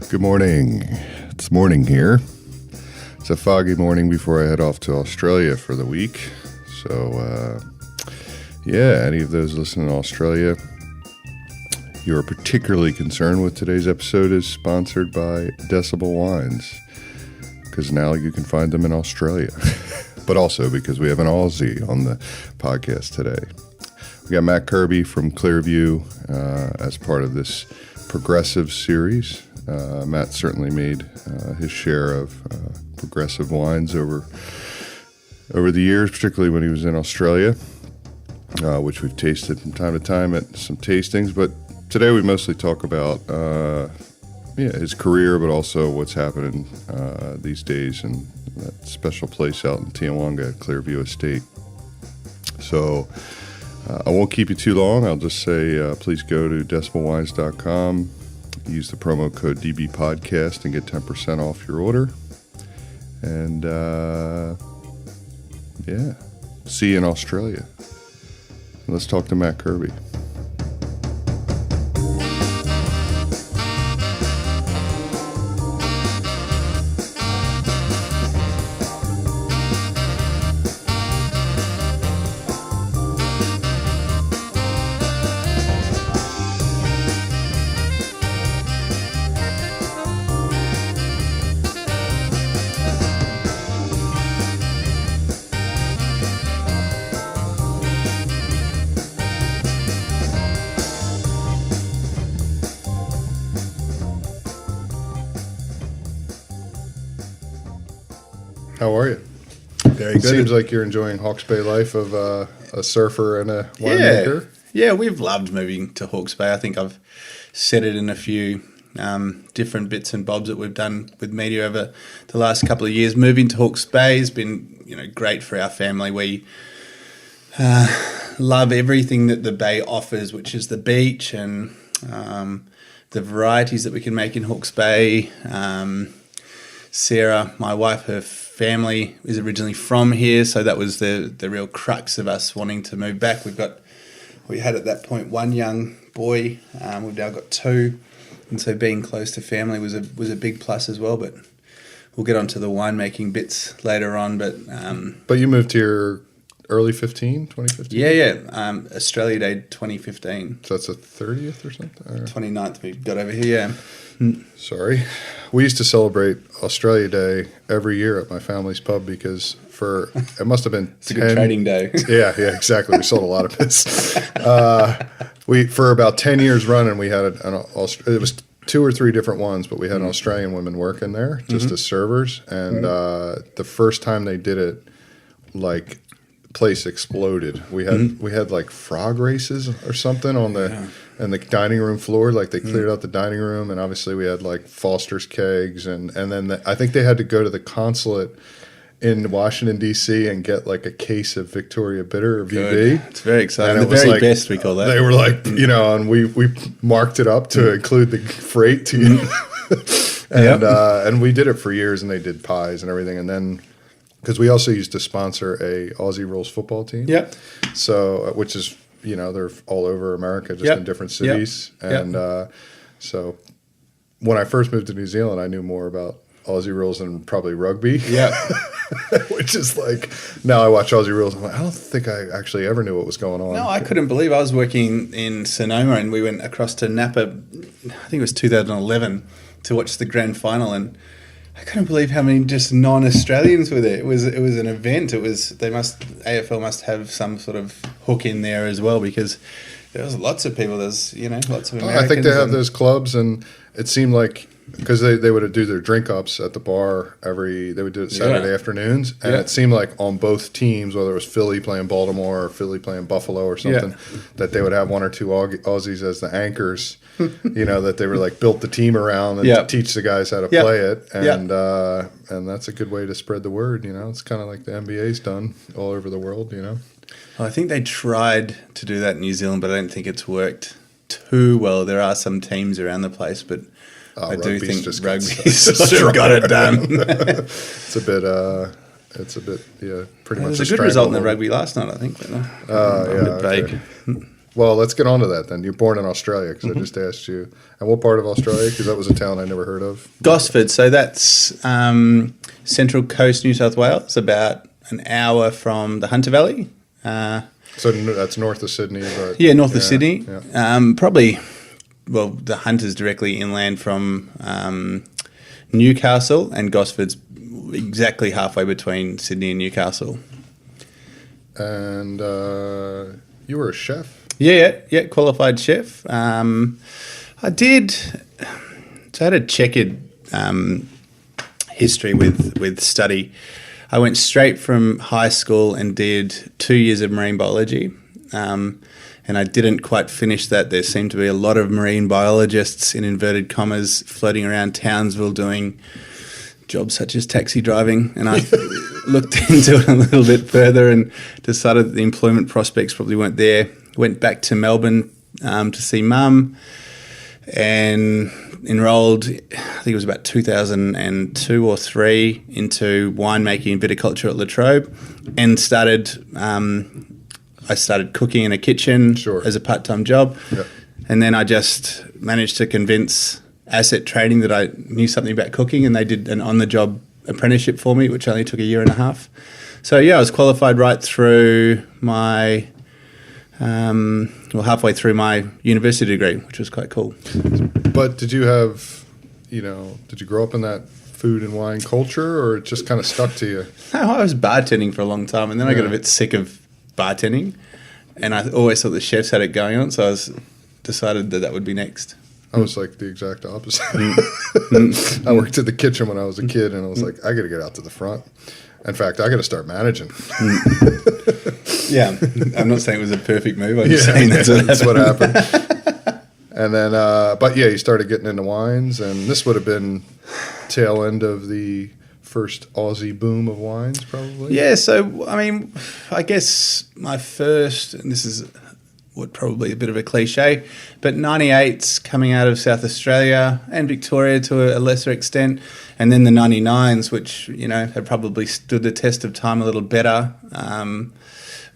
Good morning. It's morning here. It's a foggy morning before I head off to Australia for the week. So, any of those listening in Australia, you are particularly concerned with today's episode is sponsored by Decibel Wines, because now you can find them in Australia, but also because we have an Aussie on the podcast today. We got Matt Kirby from Clearview as part of this progressive series. Matt certainly made his share of progressive wines over the years, particularly when he was in Australia, which we've tasted from time to time at some tastings. But today we mostly talk about his career, but also what's happening these days in that special place out in Tijuana, Clearview Estate. So I won't keep you too long. I'll just say please go to decibelwines.com. Use the promo code DBPodcast and get 10% off your order. And, see you in Australia. Let's talk to Matt Kirby. How are you? Very good. It seems like you're enjoying Hawke's Bay life of a surfer and a winemaker. Yeah, we've loved moving to Hawke's Bay. I think I've said it in a few different bits and bobs that we've done with media over the last couple of years. Moving to Hawke's Bay has been, great for our family. We love everything that the bay offers, which is the beach and the varieties that we can make in Hawke's Bay. Sarah, my wife, her family is originally from here, so that was the real crux of us wanting to move back. We had at that point one young boy. We've now got two, and so being close to family was a big plus as well. But we'll get onto the winemaking bits later on. But you moved here early 2015? Yeah. Australia Day 2015. So that's the 30th or something? Or? 29th we got over here, yeah. Sorry. We used to celebrate Australia Day every year at my family's pub because it must have been it's a good trading day. Yeah, exactly. We sold a lot of piss. For about 10 years running, we had it was 2 or 3 different ones, but we had an Australian women working there just as servers. And the first time they did it, like, place exploded. We had like frog races or something on the dining room floor. Like they cleared out the dining room, and obviously we had like Foster's kegs, and then I think they had to go to the consulate in Washington D.C. and get like a case of Victoria Bitter or VB. It's very exciting. The very best, we call that. They were like, and we marked it up to include the freight to and we did it for years, and they did pies and everything, and then. Because we also used to sponsor a Aussie Rules football team. Yep. So, which is, they're all over America, just in different cities. Yep. And so when I first moved to New Zealand, I knew more about Aussie Rules than probably rugby. Yeah. Which is like, now I watch Aussie Rules, I'm like, I don't think I actually ever knew what was going on. No, I couldn't believe I was working in Sonoma, and we went across to Napa, I think it was 2011, to watch the grand final, and I couldn't believe how many just non-Australians were there. It was an event. AFL must have some sort of hook in there as well, because there was lots of people. There's lots of Americans. I think they have those clubs, and it seemed like because they would do their drink ups at the bar they would do it Saturday afternoons, and it seemed like on both teams, whether it was Philly playing Baltimore or Philly playing Buffalo or something, that they would have 1 or 2 Aussies as the anchors. That they were like built the team around and teach the guys how to play it, and that's a good way to spread the word. It's kind of like the NBA's done all over the world. Well, I think they tried to do that in New Zealand, but I don't think it's worked too well. There are some teams around the place, but I do think rugby's sort of got it done. It's a bit pretty much. There was a good result in the rugby last night, I think. Okay. Well, let's get on to that then. You're born in Australia because I just asked you. And what part of Australia? Because that was a town I never heard of. Gosford. So that's Central Coast, New South Wales, about an hour from the Hunter Valley. So that's north of Sydney. But North of Sydney. Yeah. Probably, well, the Hunter's directly inland from Newcastle, and Gosford's exactly halfway between Sydney and Newcastle. And you were a chef? Yeah, qualified chef. I did. So I had a checkered history with study. I went straight from high school and did 2 years of marine biology, and I didn't quite finish that. There seemed to be a lot of marine biologists, in inverted commas, floating around Townsville doing jobs such as taxi driving, and I looked into it a little bit further and decided that the employment prospects probably weren't there. Went back to Melbourne to see Mum and enrolled, I think it was about 2002 or 3, into winemaking and viticulture at Latrobe, and I started cooking in a kitchen as a part-time job. Yep. And then I just managed to convince Asset Trading that I knew something about cooking, and they did an on-the-job apprenticeship for me, which only took a year and a half. So, I was qualified right through my, halfway through my university degree, which was quite cool. But did you have, did you grow up in that food and wine culture, or it just kind of stuck to you? No, I was bartending for a long time, and then I got a bit sick of bartending, and I always thought the chefs had it going on, so I decided that would be next. I was like the exact opposite. I worked in the kitchen when I was a kid, and I was like, I got to get out to the front. In fact, I got to start managing. Yeah, I'm not saying it was a perfect move. I'm just saying that's what happened. And then, you started getting into wines, and this would have been tail end of the first Aussie boom of wines, probably. Yeah, so, I guess my first, and this is probably a bit of a cliche, but 98's coming out of South Australia and Victoria to a lesser extent, and then the 99s, which, had probably stood the test of time a little better,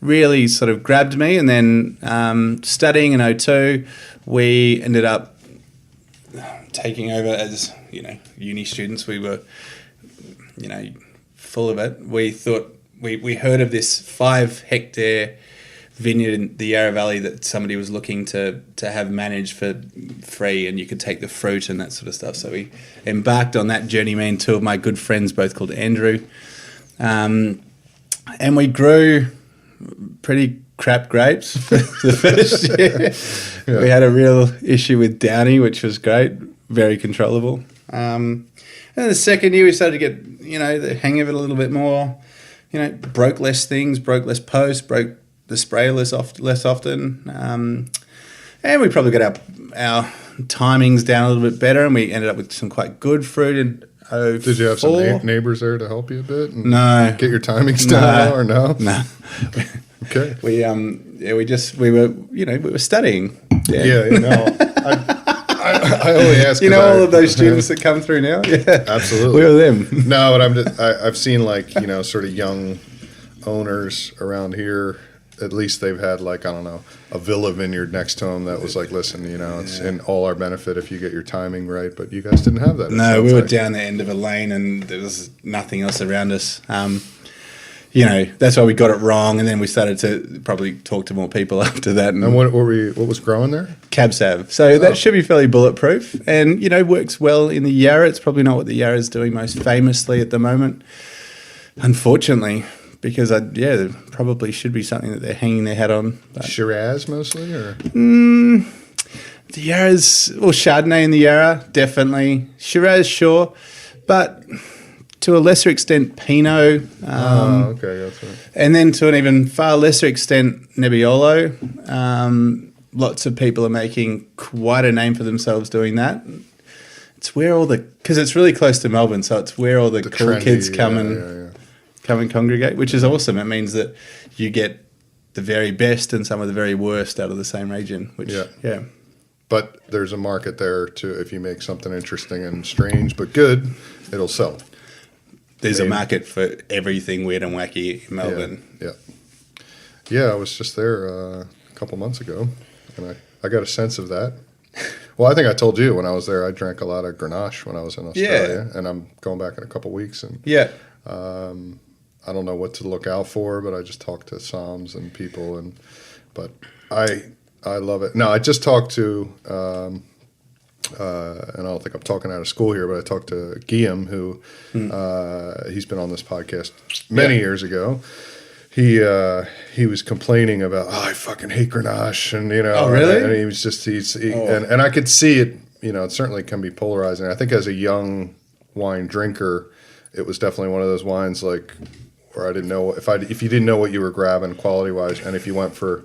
really sort of grabbed me. And then studying in 02, we ended up taking over as, uni students. We were, full of it. We thought, we heard of this 5-hectare vineyard in the Yarra Valley that somebody was looking to have managed for free, and you could take the fruit and that sort of stuff. So we embarked on that journey, me and two of my good friends, both called Andrew. And we grew pretty crap grapes for the first year. Yeah. We had a real issue with Downy, which was great, very controllable. And then the second year we started to get, the hang of it a little bit more. Broke less things, broke less posts, broke the spray less often. And we probably got our timings down a little bit better, and we ended up with some quite good fruit in 04. Did you have some neighbors there to help you a bit? And no. Get your timings down or no? No. Okay. We were studying. No. I only ask. All of those students that come through now. Yeah, absolutely. We were them. No, but I've seen sort of young owners around here. At least they've had a villa vineyard next to them that was like, listen, it's in all our benefit if you get your timing right. But you guys didn't have that. No, we were down the end of a lane and there was nothing else around us. That's why we got it wrong, and then we started to probably talk to more people after that. And what was growing there? Cab Sav. So that should be fairly bulletproof, and works well in the Yarra. It's probably not what the Yarra is doing most famously at the moment, unfortunately, because there probably should be something that they're hanging their hat on. But Shiraz mostly, or the Yarra's Chardonnay in the Yarra definitely, Shiraz sure, but to a lesser extent, Pinot. Okay, that's right. And then to an even far lesser extent, Nebbiolo. Lots of people are making quite a name for themselves doing that. It's where because it's really close to Melbourne, so it's where all the cool trendy kids come and congregate, which is awesome. It means that you get the very best and some of the very worst out of the same region. Yeah. But there's a market there too. If you make something interesting and strange but good, it'll sell. There's a market for everything weird and wacky in Melbourne. Yeah, I was just there a couple months ago. and I got a sense of that. Well, I think I told you when I was there, I drank a lot of Grenache when I was in Australia, and I'm going back in a couple weeks, and I don't know what to look out for, but I just talked to Psalms and people, but I love it. No, I just talked to, and I don't think I'm talking out of school here, but I talked to Guillaume, who he's been on this podcast many years ago. He was complaining about, I fucking hate Grenache, and oh really? And he was just and I could see it. It certainly can be polarizing. I think as a young wine drinker, it was definitely one of those wines like where I didn't know if you didn't know what you were grabbing quality wise, and if you went for,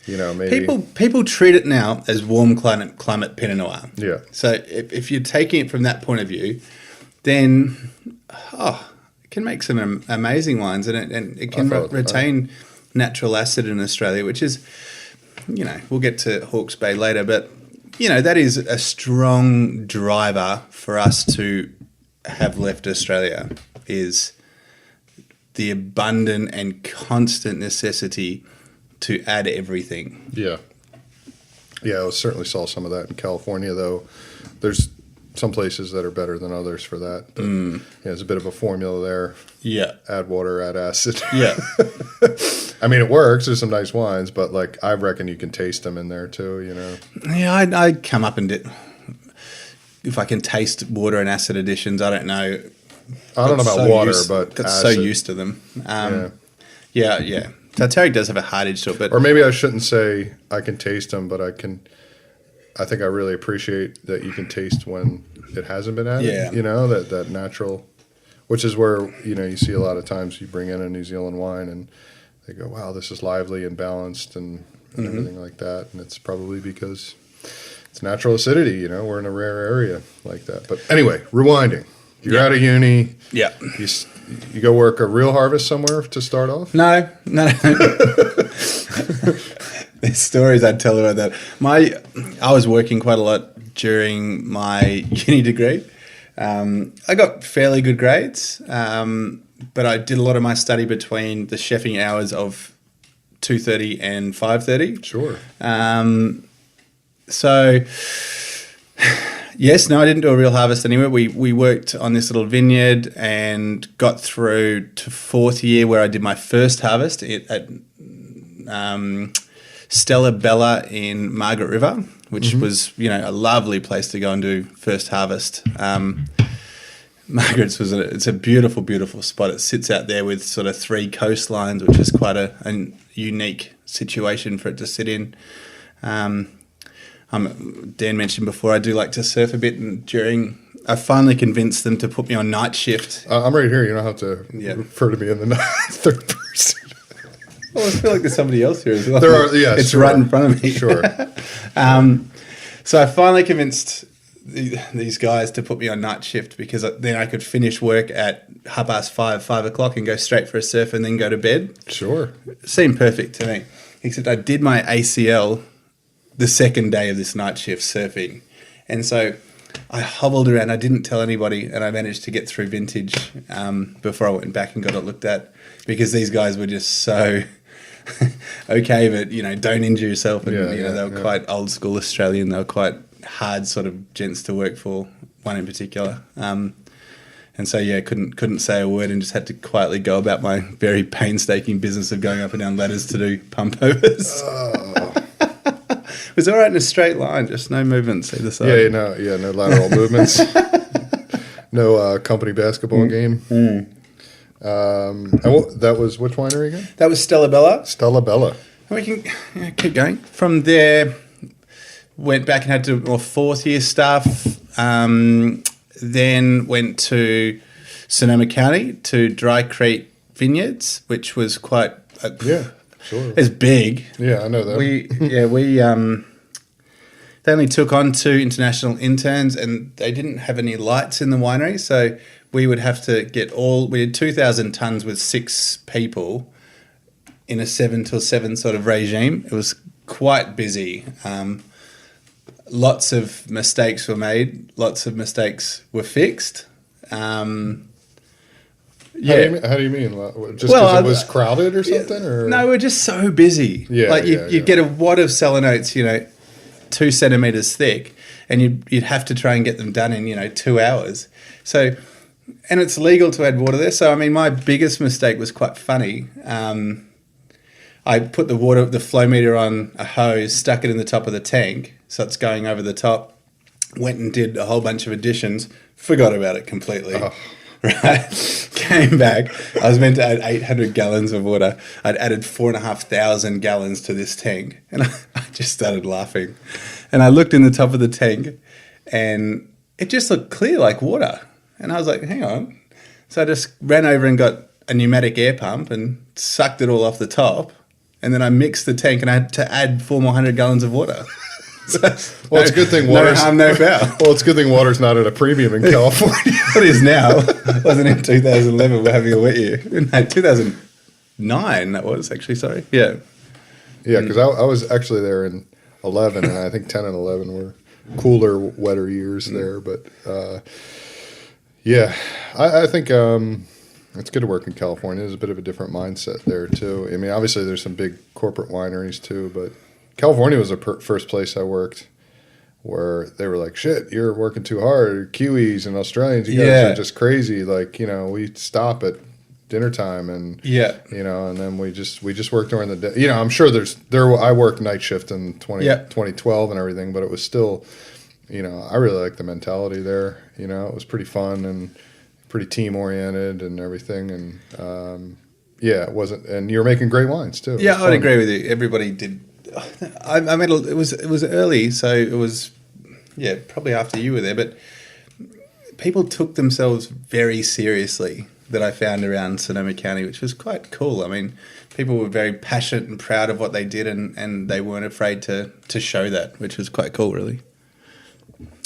maybe people treat it now as warm climate Pinot Noir. Yeah. So if you're taking it from that point of view, then it can make some amazing wines, and it can retain natural acid in Australia, which is, we'll get to Hawke's Bay later, but that is a strong driver for us to have left Australia, is the abundant and constant necessity to add everything. Yeah. I certainly saw some of that in California, though. There's some places that are better than others for that. But, there's a bit of a formula there. Yeah. Add water, add acid. Yeah. I mean, it works. There's some nice wines, but I reckon you can taste them in there too, Yeah, I come up and if I can taste water and acid additions, I don't know. I don't know about water, but got acid. So used to them. Yeah. Tartaric does have a hard edge to it, but or maybe I shouldn't say I can taste them, but I think I really appreciate that you can taste when it hasn't been added. Yeah. That natural, which is where you see a lot of times you bring in a New Zealand wine and they go, wow, this is lively and balanced and everything like that, and it's probably because it's natural acidity. We're in a rare area like that. But anyway, rewinding. You're out of uni. Yeah. You go work a real harvest somewhere to start off? No. There's stories I'd tell about that. I was working quite a lot during my uni degree. I got fairly good grades, but I did a lot of my study between the chefing hours of 2:30 and 5:30. Sure. So... Yes, no, I didn't do a real harvest anywhere. We worked on this little vineyard and got through to fourth year where I did my first harvest at Stella Bella in Margaret River, which was, a lovely place to go and do first harvest. Margaret's it's a beautiful, beautiful spot. It sits out there with sort of three coastlines, which is quite a unique situation for it to sit in. Dan mentioned before, I do like to surf a bit, and I finally convinced them to put me on night shift. I'm right here. You don't have to refer to me in the third person. Well, I feel like there's somebody else here as well. There are, yeah, it's right in front of me. Sure. So I finally convinced these guys to put me on night shift because then I could finish work at 5:30, 5:00 and go straight for a surf and then go to bed. Sure. It seemed perfect to me, except I did my ACL the second day of this night shift surfing. And so I hobbled around. I didn't tell anybody, and I managed to get through vintage before I went back and got it looked at, because these guys were just so okay, but, don't injure yourself. And, they were quite old school Australian. They were quite hard sort of gents to work for, one in particular. And so, couldn't say a word and just had to quietly go about my very painstaking business of going up and down ladders to do pump overs. It was all right in a straight line, just no movements either side. No lateral movements. No company basketball game. And that was which winery again? That was Stella Bella. Stella Bella. And we can keep going. From there, went back and had to do more fourth year stuff. Then went to Sonoma County to Dry Creek Vineyards, which was quite... Sure. It's big. Yeah, I know that. They only took on 2 international interns, and they didn't have any lights in the winery, so we would have to we had 2,000 tons with 6 people in a 7-to-7 sort of regime. It was quite busy. Lots of mistakes were made. Lots of mistakes were fixed. Yeah. How do you mean? Just Well, because it was crowded or something? Or? No, we're just so busy. Yeah, like yeah. you'd get a wad of selenotes, 2 centimeters thick, and you'd have to try and get them done in 2 hours. So, and it's legal to add water there. So, I mean, my biggest mistake was quite funny. I put the flow meter on a hose, stuck it in the top of the tank, so it's going over the top. Went and did a whole bunch of additions, forgot about it completely. Oh. Right, came back. I was meant to add 800 gallons of water. I'd added 4,500 gallons to this tank, and I just started laughing. And I looked in the top of the tank, and it just looked clear like water. And I was like, "Hang on!" So I just ran over and got a pneumatic air pump and sucked it all off the top. And then I mixed the tank, and I had to add 400 gallons of water. So, well, it's a good thing water's no harm, no foul. Well, it's a good thing water's not at a premium in California. It is now. It wasn't in 2011. We're having a wet year. No, 2009. That was actually. Sorry. Yeah. Yeah, because I was actually there in 11, and I think 10 and 11 were cooler, wetter years there. But yeah, I think it's good to work in California. There's a bit of a different mindset there too. I mean, obviously there's some big corporate wineries too, but California was the first place I worked where they were like, "Shit, you're working too hard. Kiwis and Australians, you guys are just crazy." Like, we stop at dinner time and and then we just worked during the day. I'm sure I worked night shift in 2012 and everything, but it was still, I really liked the mentality there. It was pretty fun and pretty team oriented and everything, and it wasn't. And you were making great wines too. Yeah, I would agree with you. Everybody did. I mean, it was early, so it was probably after you were there, but people took themselves very seriously. That I found around Sonoma County, which was quite cool. I mean, people were very passionate and proud of what they did, and they weren't afraid to show that, which was quite cool, really.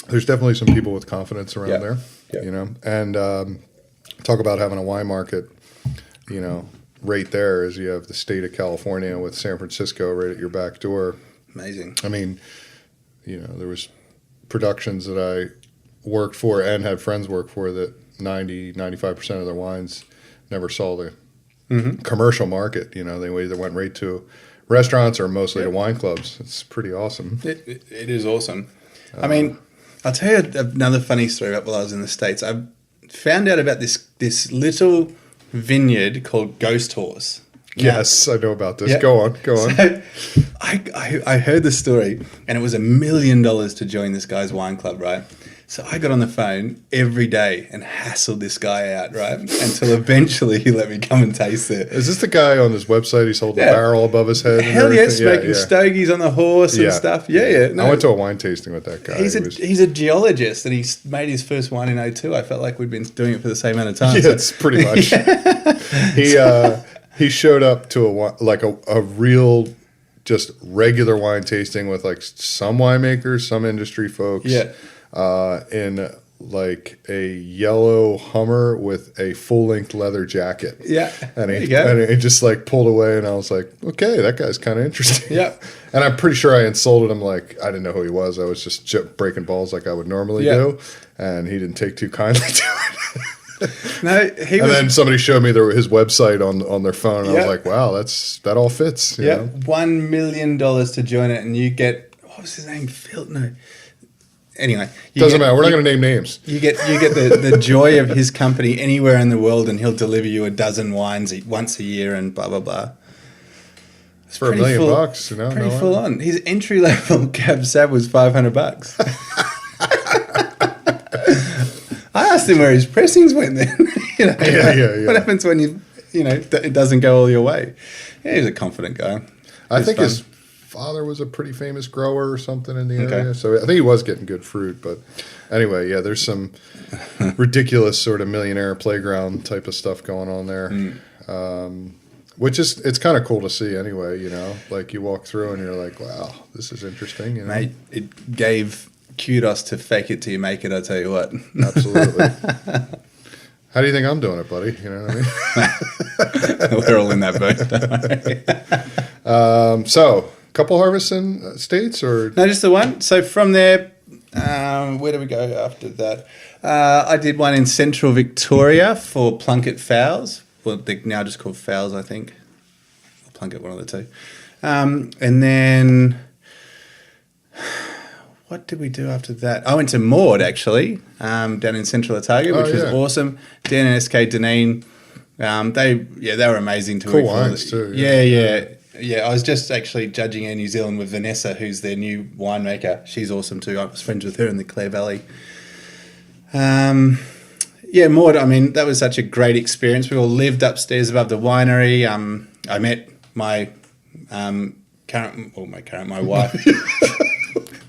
There's definitely some people with confidence around there, and talk about having a wine market, right there is you have the state of California with San Francisco right at your back door. Amazing. I mean, there was productions that I worked for and had friends work for that 95% of their wines never saw the commercial market. They either went right to restaurants or mostly to wine clubs. It's pretty awesome. It is awesome. I mean, I'll tell you another funny story about while I was in the States. I found out about this little vineyard called Ghost Horse. Yes, I know about this. Yeah. Go on. So I heard the story, and it was $1 million to join this guy's wine club, right? So I got on the phone every day and hassled this guy out, right? Until eventually he let me come and taste it. Is this the guy on his website? He's holding a barrel above his head? Hell yeah, smoking stogies on the horse and stuff. Yeah. No, I went to a wine tasting with that guy. He's a geologist, and he made his first wine in 2002. I felt like we'd been doing it for the same amount of time. Yeah, it's pretty much. He showed up to a real, just regular wine tasting with like some winemakers, some industry folks. Yeah. In like a yellow Hummer with a full-length leather jacket. Yeah. And he just like pulled away, and I was like, okay, that guy's kind of interesting. Yeah. And I'm pretty sure I insulted him. Like, I didn't know who he was. I was just breaking balls like I would normally do. And he didn't take too kindly to it. No, then somebody showed me his website on their phone, and I was like, wow, that all fits. You know? $1 million to join it, and you get, what was his name? Phil? No. Anyway, doesn't matter. We're not going to name names. You get the joy of his company anywhere in the world, and he'll deliver you a dozen wines once a year, and blah blah blah. It's for $1 million, Pretty full on. His entry level cab sav was $500. I asked him where his pressings went then. What happens when it doesn't go all your way? Yeah, he's a confident guy. I think his father was a pretty famous grower or something in the area, so I think he was getting good fruit. But anyway, there's some ridiculous sort of millionaire playground type of stuff going on there, which is it's kind of cool to see anyway. Like you walk through and you're like, wow, this is interesting. Mate, it gave kudos to fake it till you make it. I tell you what, absolutely. How do you think I'm doing it, buddy? You know what I mean? We're all in that boat. Don't worry. So. Couple harvests in states, or no, just the one. So from there, Where do we go after that? I did one in Central Victoria for Plunket Fowls. Well, they're now just called Fowls, I think. Or Plunket, one of the two. And then what did we do after that? I went to Maud, actually, down in Central Otago, which was awesome. Dan and SK Deneen, they were amazing to cool work wines for. too. Yeah, I was just actually judging Air New Zealand with Vanessa, who's their new winemaker. She's awesome too. I was friends with her in the Clare Valley. Maud, I mean, that was such a great experience. We all lived upstairs above the winery. I met my my wife.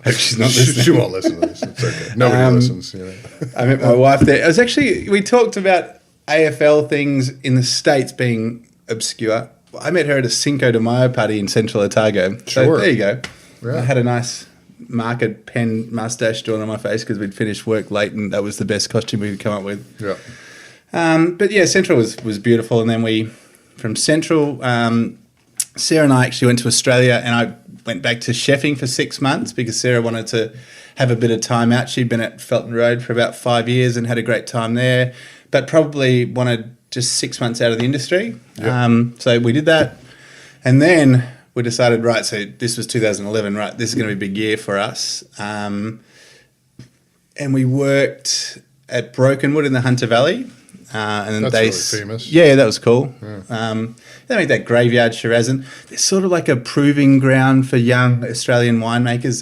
Hope she's not listening. She won't listen to this. It's okay. Nobody listens. You know. I met my wife there. It was actually, we talked about AFL things in the States being obscure. I met her at a Cinco de Mayo party in Central Otago. So Sure. there you go. Yeah. I had a nice marked pen mustache drawn on my face because we'd finished work late and that was the best costume we could come up with. Yeah. But yeah, Central was beautiful. And then from Central, Sarah and I actually went to Australia, and I went back to chefing for 6 months because Sarah wanted to have a bit of time out. She'd been at Felton Road for about 5 years and had a great time there, but probably wanted just 6 months out of the industry. Yep. So we did that. And then we decided, right, so this was 2011, right, this is going to be a big year for us. And we worked at Brokenwood in the Hunter Valley. And That's really famous. Yeah, that was cool. Yeah. They make that Graveyard Shiraz, and they're sort of like a proving ground for young Australian winemakers.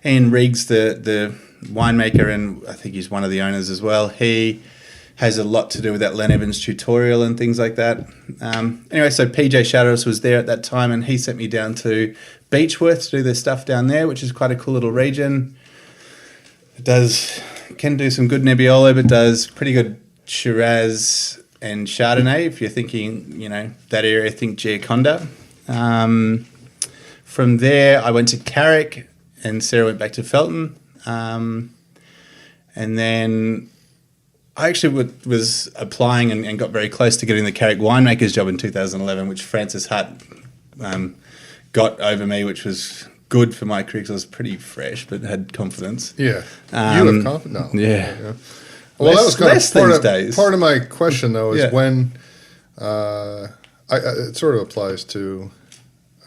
Ian Riggs, the winemaker, and I think he's one of the owners as well. He has a lot to do with that Len Evans tutorial and things like that. Anyway, so PJ Shadows was there at that time, and he sent me down to Beechworth to do their stuff down there, which is quite a cool little region. It can do some good Nebbiolo, but does pretty good Shiraz and Chardonnay. If you're thinking, that area, think Giaconda. From there, I went to Carrick, and Sarah went back to Felton. And then I actually was applying and got very close to getting the Carrick winemaker's job in 2011, which Francis Hutt got over me, which was good for my career because I was pretty fresh but had confidence. Yeah. You have confidence? No. Yeah. Well, that was kind of part of my question, though, is when it sort of applies to,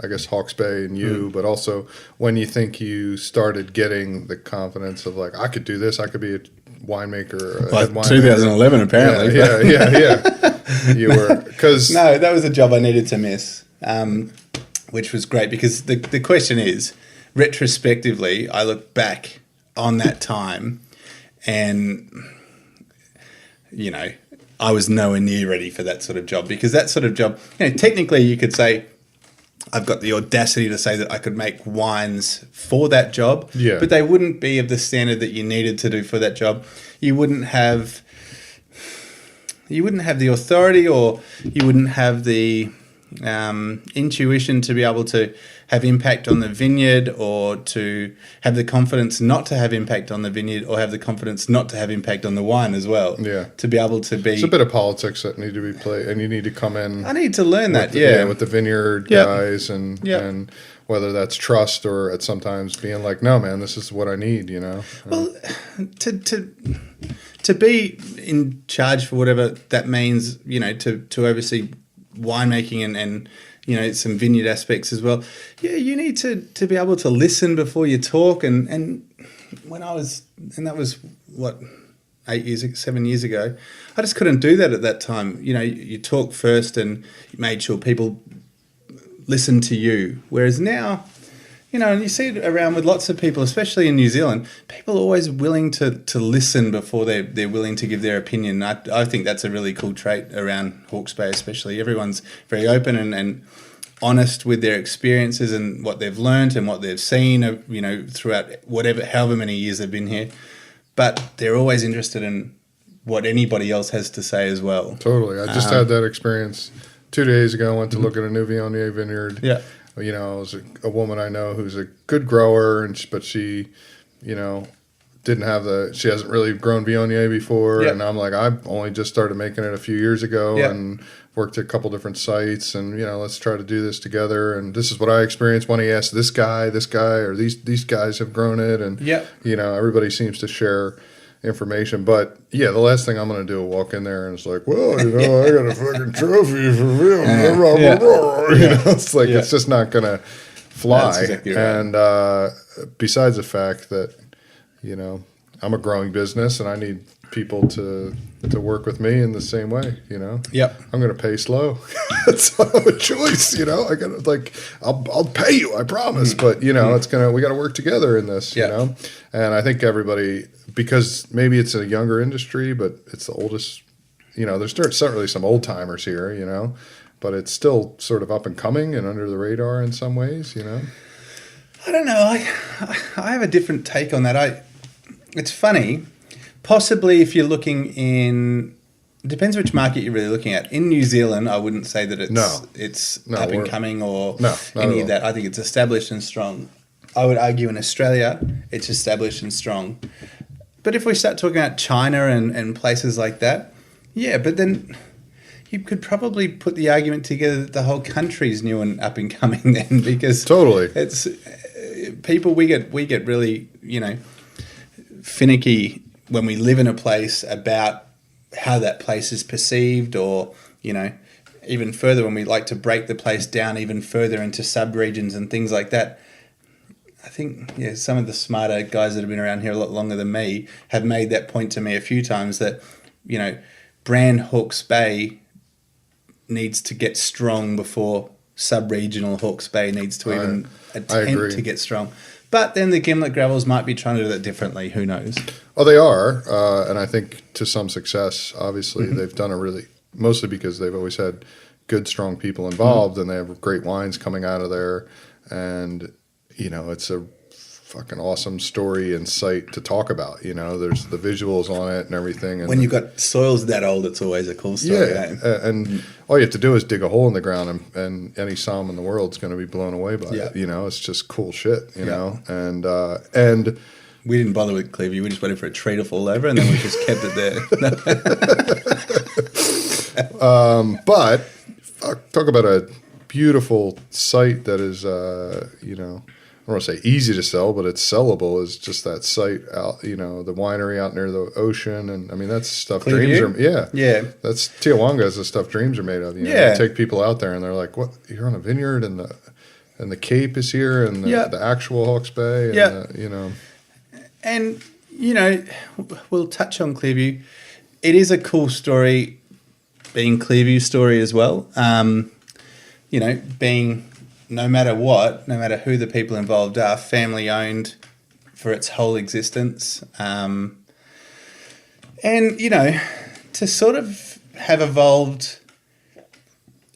I guess, Hawke's Bay and you, but also when you think you started getting the confidence of like, I could do this, I could be a winemaker. Like 2011, apparently. Yeah. You were, because no, that was a job I needed to miss, which was great because the question is, retrospectively, I look back on that time and I was nowhere near ready for that sort of job because that sort of job, technically you could say I've got the audacity to say that I could make wines for that job, but they wouldn't be of the standard that you needed to do for that job. You wouldn't have the authority, or you wouldn't have the intuition to be able to have impact on the vineyard, or to have the confidence not to have impact on the vineyard, or have the confidence not to have impact on the wine as well. Yeah. To be able to be... It's a bit of politics that need to be played, and you need to come in... I need to learn that, with the vineyard guys, and whether that's trust or at sometimes being like, no, man, this is what I need, Well, to be in charge for whatever that means, to oversee winemaking and some vineyard aspects as well. Yeah, you need to be able to listen before you talk. And when that was 7 years ago, I just couldn't do that at that time. You talk first and you made sure people listen to you. Whereas now, and you see it around with lots of people, especially in New Zealand, people are always willing to listen before they're willing to give their opinion. I think that's a really cool trait around Hawke's Bay especially. Everyone's very open and honest with their experiences and what they've learned and what they've seen, throughout however many years they've been here. But they're always interested in what anybody else has to say as well. Totally. I just had that experience 2 days ago. I went to look at a new Viognier vineyard. Yeah. It was a woman I know who's a good grower, but she, she hasn't really grown Viognier before. Yep. And I'm like, I've only just started making it a few years ago Yep. and worked at a couple different sites and, let's try to do this together. And this is what I experienced when he asked this guy, or these guys have grown it. And, Yep. Everybody seems to share information. But, the last thing I'm going to do is walk in there and it's like, well, I got a fucking trophy for real. It's like, it's just not going to fly. That's exactly right. And besides the fact that, I'm a growing business and I need people to work with me in the same way, Yep. I'm going to pay slow. That's not a choice, I got to I'll pay you, I promise. But, we got to work together in this, And I think everybody, because maybe it's a younger industry, but it's the oldest, there's certainly some old timers here, but it's still sort of up and coming and under the radar in some ways, I don't know. I have a different take on that. It's funny. Possibly if you're looking in, it depends which market you're really looking at. In New Zealand, I wouldn't say that it's up and coming or any of that. I think it's established and strong. I would argue in Australia, it's established and strong. But if we start talking about China and places like that, but then you could probably put the argument together that the whole country's new and up and coming then, because totally it's people, we get really, finicky when we live in a place about how that place is perceived, or, even further when we like to break the place down even further into sub-regions and things like that. I think, some of the smarter guys that have been around here a lot longer than me have made that point to me a few times that, brand Hawke's Bay needs to get strong before sub-regional Hawke's Bay needs to even attempt to get strong. But then the Gimlet Gravels might be trying to do that differently. Who knows? Oh, they are. And I think to some success, obviously, they've done mostly because they've always had good, strong people involved and they have great wines coming out of there. And, it's a fucking awesome story and site to talk about. There's the visuals on it and everything. And when you've got soils that old, it's always a cool story. And all you have to do is dig a hole in the ground and any somm in the world is going to be blown away by it. It's just cool shit, know. And we didn't bother with Clearview. We just waited for a tree to fall over and then we just kept it there. But talk about a beautiful site that is, I don't want to say easy to sell, but it's sellable. Is just that site out, the winery out near the ocean, and I mean that's stuff Clearview? dreams are. That's Tiawanga is the stuff dreams are made of. You take people out there and they're like, "What? You're on a vineyard, and the Cape is here, and the actual Hawke's Bay, and And we'll touch on Clearview. It is a cool story, being Clearview's story as well. Being no matter who the people involved are, family owned for its whole existence. And, to sort of have evolved,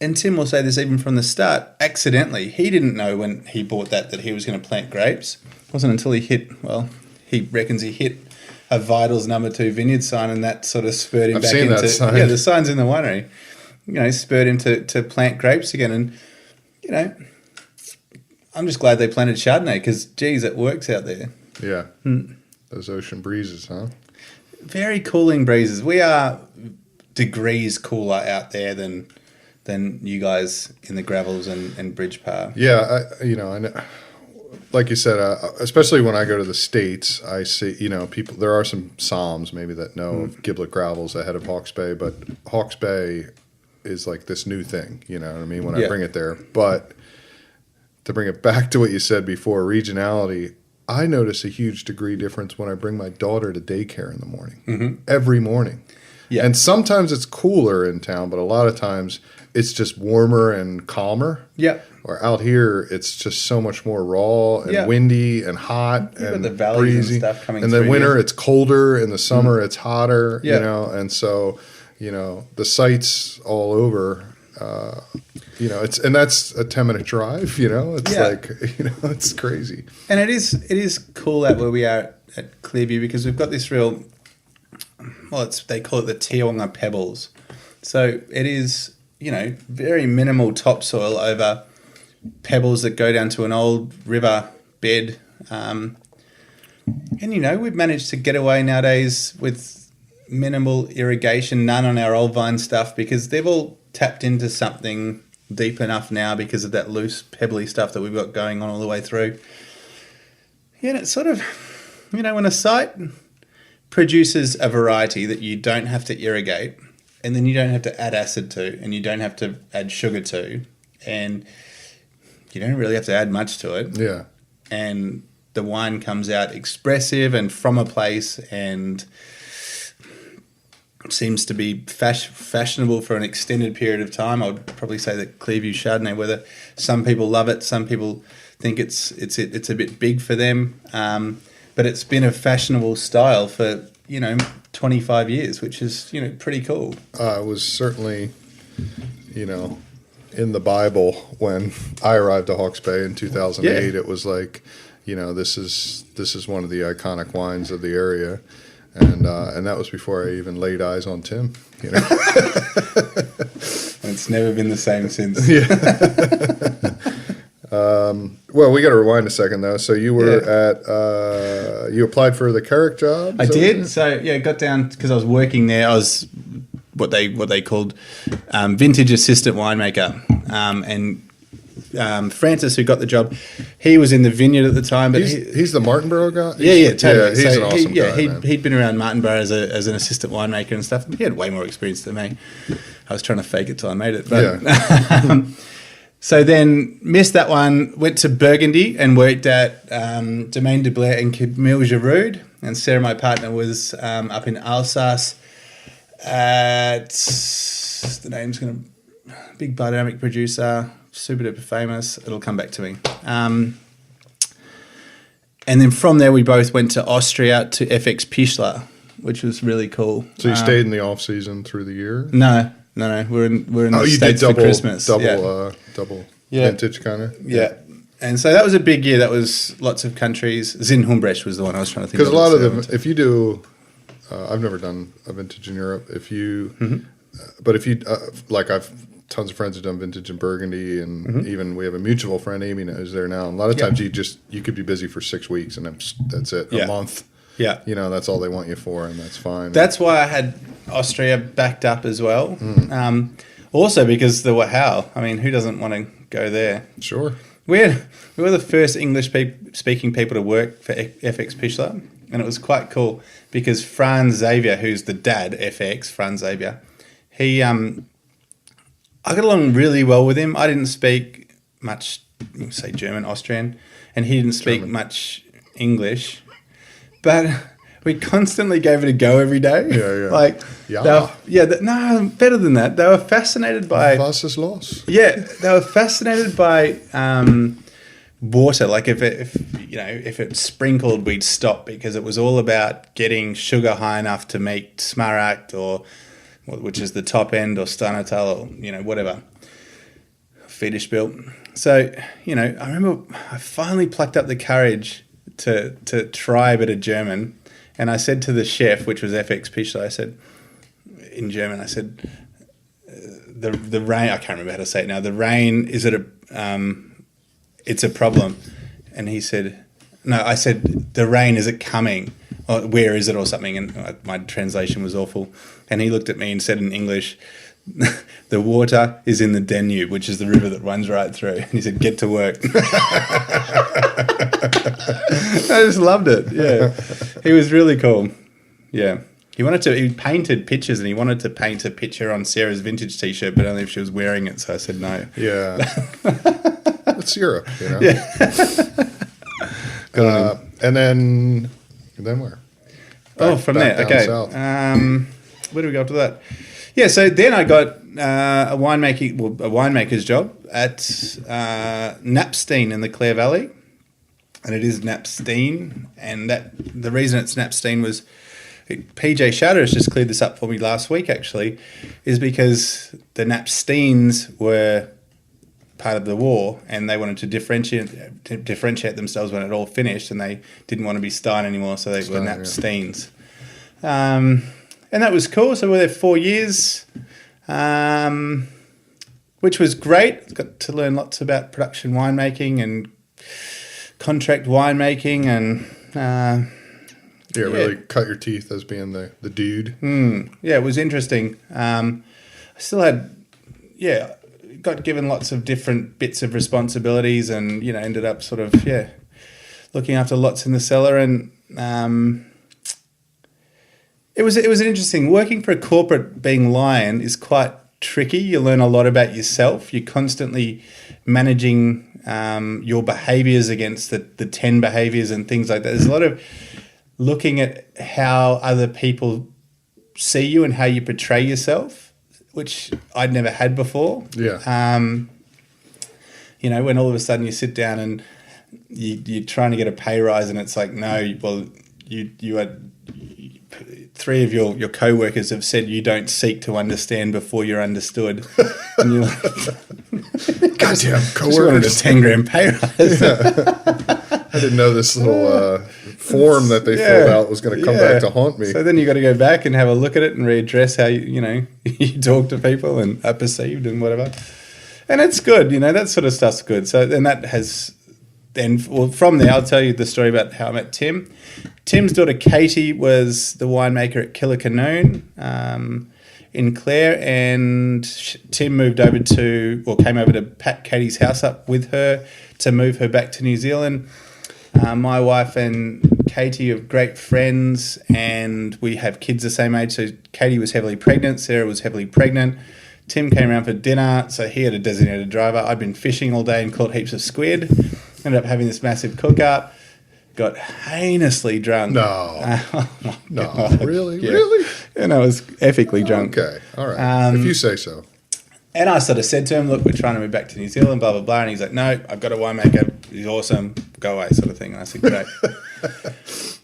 and Tim will say this even from the start, accidentally. He didn't know when he bought that he was going to plant grapes. It wasn't until he reckons he hit a Vitals No. 2 vineyard sign, and that sort of spurred him back into... That sign. Yeah, the sign's in the winery. Spurred him to plant grapes again. And, I'm just glad they planted Chardonnay because, geez, it works out there. Yeah. Those ocean breezes, huh? Very cooling breezes. We are degrees cooler out there than you guys in the Gravels and Bridge Par. Yeah, I know. Like you said, especially when I go to the States, I see, people, there are some somms maybe that know of Giblet Gravels ahead of Hawke's Bay, but Hawke's Bay is like this new thing, you know what I mean, when I bring it there. But to bring it back to what you said before, regionality, I notice a huge degree difference when I bring my daughter to daycare in the morning, every morning. Yeah. And sometimes it's cooler in town, but a lot of times it's just warmer and calmer. Yeah. Or out here, it's just so much more raw and windy and hot and the valleys breezy. And stuff coming in through the winter, here. it's colder. In the summer, it's hotter. You know, and so the sites all over. And that's a 10-minute drive. It's like it's crazy. And it is cool out where we are at Clearview because we've got this real. Well, they call it the Tiawanga Pebbles. So it is, very minimal topsoil over pebbles that go down to an old river bed. And, we've managed to get away nowadays with minimal irrigation, none on our old vine stuff, because they've all tapped into something deep enough now because of that loose, pebbly stuff that we've got going on all the way through. Yeah, and it's sort of, when a site produces a variety that you don't have to irrigate, and then you don't have to add acid to, and you don't have to add sugar to, and you don't really have to add much to it. Yeah. And the wine comes out expressive and from a place and seems to be fashionable for an extended period of time. I would probably say that Clearview Chardonnay, whether some people love it, some people think it's a bit big for them, but it's been a fashionable style for 25 years, which is pretty cool. It was certainly in the Bible when I arrived at Hawke's Bay in 2008. It was like, this is one of the iconic wines of the area, and that was before I even laid eyes on Tim. It's never been the same since. Well, we got to rewind a second though. So you were at you applied for the Carrick job. I did. So got down because I was working there. I was what they called vintage assistant winemaker, and Francis, who got the job, he was in the vineyard at the time. But he's the Martinborough guy. Totally. He's an awesome guy. He'd been around Martinborough as an assistant winemaker and stuff. He had way more experience than me. I was trying to fake it till I made it. But, so then missed that one, went to Burgundy and worked at Domaine de Blair and Camille Giroud. And Sarah, my partner, was up in Alsace at, the name's going to, big biodynamic producer, super duper famous. It'll come back to me. And then from there, we both went to Austria to FX Pichler, which was really cool. So you stayed in the off season through the year? No. We're in the States for Christmas. Double vintage kind of. Yeah. And so that was a big year. That was lots of countries. Zinhumbrecht was the one I was trying to think of. Because a lot of them, if you do, I've never done a vintage in Europe. If you, but if you, like I've tons of friends who've done vintage in Burgundy, and even we have a mutual friend, Amy, who's there now. And a lot of times you could be busy for 6 weeks and that's it, a month. Yeah. That's all they want you for, and that's fine. That's why I had Austria backed up as well. Also because the Wahau. I mean, who doesn't want to go there? Sure. We were the first English-speaking people to work for FX Pichler, and it was quite cool because Franz Xavier, who's the dad, FX, Franz Xavier, he, I got along really well with him. I didn't speak much, say German, Austrian, and he didn't speak much English, but we constantly gave it a go every day. No, better than that. They were fascinated by... Was ist los? Yeah, they were fascinated by water. Like if it sprinkled, we'd stop because it was all about getting sugar high enough to make Smaragd, or which is the top end, or Stanatal, or whatever. Federspiel. So I remember I finally plucked up the courage to try a bit of German. And I said to the chef, which was FX Pichler, I said, in German, the rain, I can't remember how to say it now, the rain, it's a problem. And he said, no, I said, the rain, is it coming? Or where is it, or something? And my translation was awful. And he looked at me and said in English, the water is in the Danube, which is the river that runs right through. And he said, get to work. I just loved it. Yeah. He was really cool. Yeah. He painted pictures, and he wanted to paint a picture on Sarah's vintage t-shirt, but only if she was wearing it. So I said no. Yeah. It's Europe, Yeah. And then where? From there. Okay. Where do we go after that? Yeah, so then I got a winemaker's job at Knapstein in the Clare Valley, and it is Knapstein, and the reason it's Knapstein was PJ Shatter has just cleared this up for me last week, actually, is because the Knapsteins were part of the war, and they wanted to differentiate themselves when it all finished, and they didn't want to be Stein anymore, so they were Knapsteins. And that was cool. So we were there 4 years, which was great. Got to learn lots about production winemaking and contract winemaking, and Really cut your teeth as being the dude. Yeah, it was interesting. I still had, got given lots of different bits of responsibilities, and ended up sort of looking after lots in the cellar, and it was an interesting working for a corporate. Being Lion is quite tricky. You learn a lot about yourself. You're constantly managing your behaviours against the 10 behaviours and things like that. There's a lot of looking at how other people see you and how you portray yourself, which I'd never had before. Yeah. When all of a sudden you sit down and you're trying to get a pay rise, and it's like, no, well, you had 3 of your co-workers have said you don't seek to understand before you're understood. And you're like, goddamn co-workers. Just wanted a 10 grand pay rise. I didn't know this little form that they filled out was going to come back to haunt me. So then you got to go back and have a look at it and readdress how you talk to people and are perceived and whatever. And it's good, that sort of stuff's good. So then that has from there, I'll tell you the story about how I met Tim. Tim's daughter Katie was the winemaker at Killicanoon in Clare, and Tim moved over came over to pack Katie's house up with her to move her back to New Zealand. My wife and Katie are great friends, and we have kids the same age. So Katie was heavily pregnant. Sarah was heavily pregnant. Tim came around for dinner, so he had a designated driver. I'd been fishing all day and caught heaps of squid. Ended up having this massive cook-up. Got heinously drunk. No. No, really? Yeah. Really? And I was epically drunk. Okay, all right. If you say so. And I sort of said to him, look, we're trying to move back to New Zealand, blah, blah, blah. And he's like, no, I've got a winemaker. He's awesome. Go away, sort of thing. And I said, great.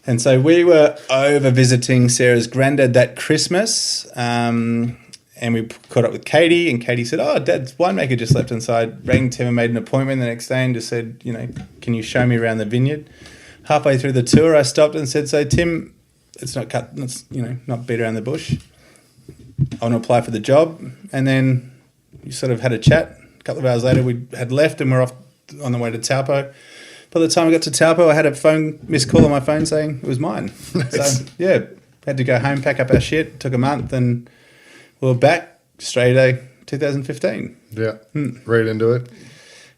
And so we were over visiting Sarah's granddad that Christmas. And we caught up with Katie, and Katie said, oh, Dad's winemaker just left inside. Rang Tim and made an appointment the next day and just said, can you show me around the vineyard? Halfway through the tour, I stopped and said, so Tim, it's not not beat around the bush. I want to apply for the job. And then we sort of had a chat. A couple of hours later, we had left and we're off on the way to Taupo. By the time I got to Taupo, I had a missed call on my phone saying it was mine. Nice. So, had to go home, pack up our shit. It took a month, and we were back Australia Day 2015. Yeah, right into it.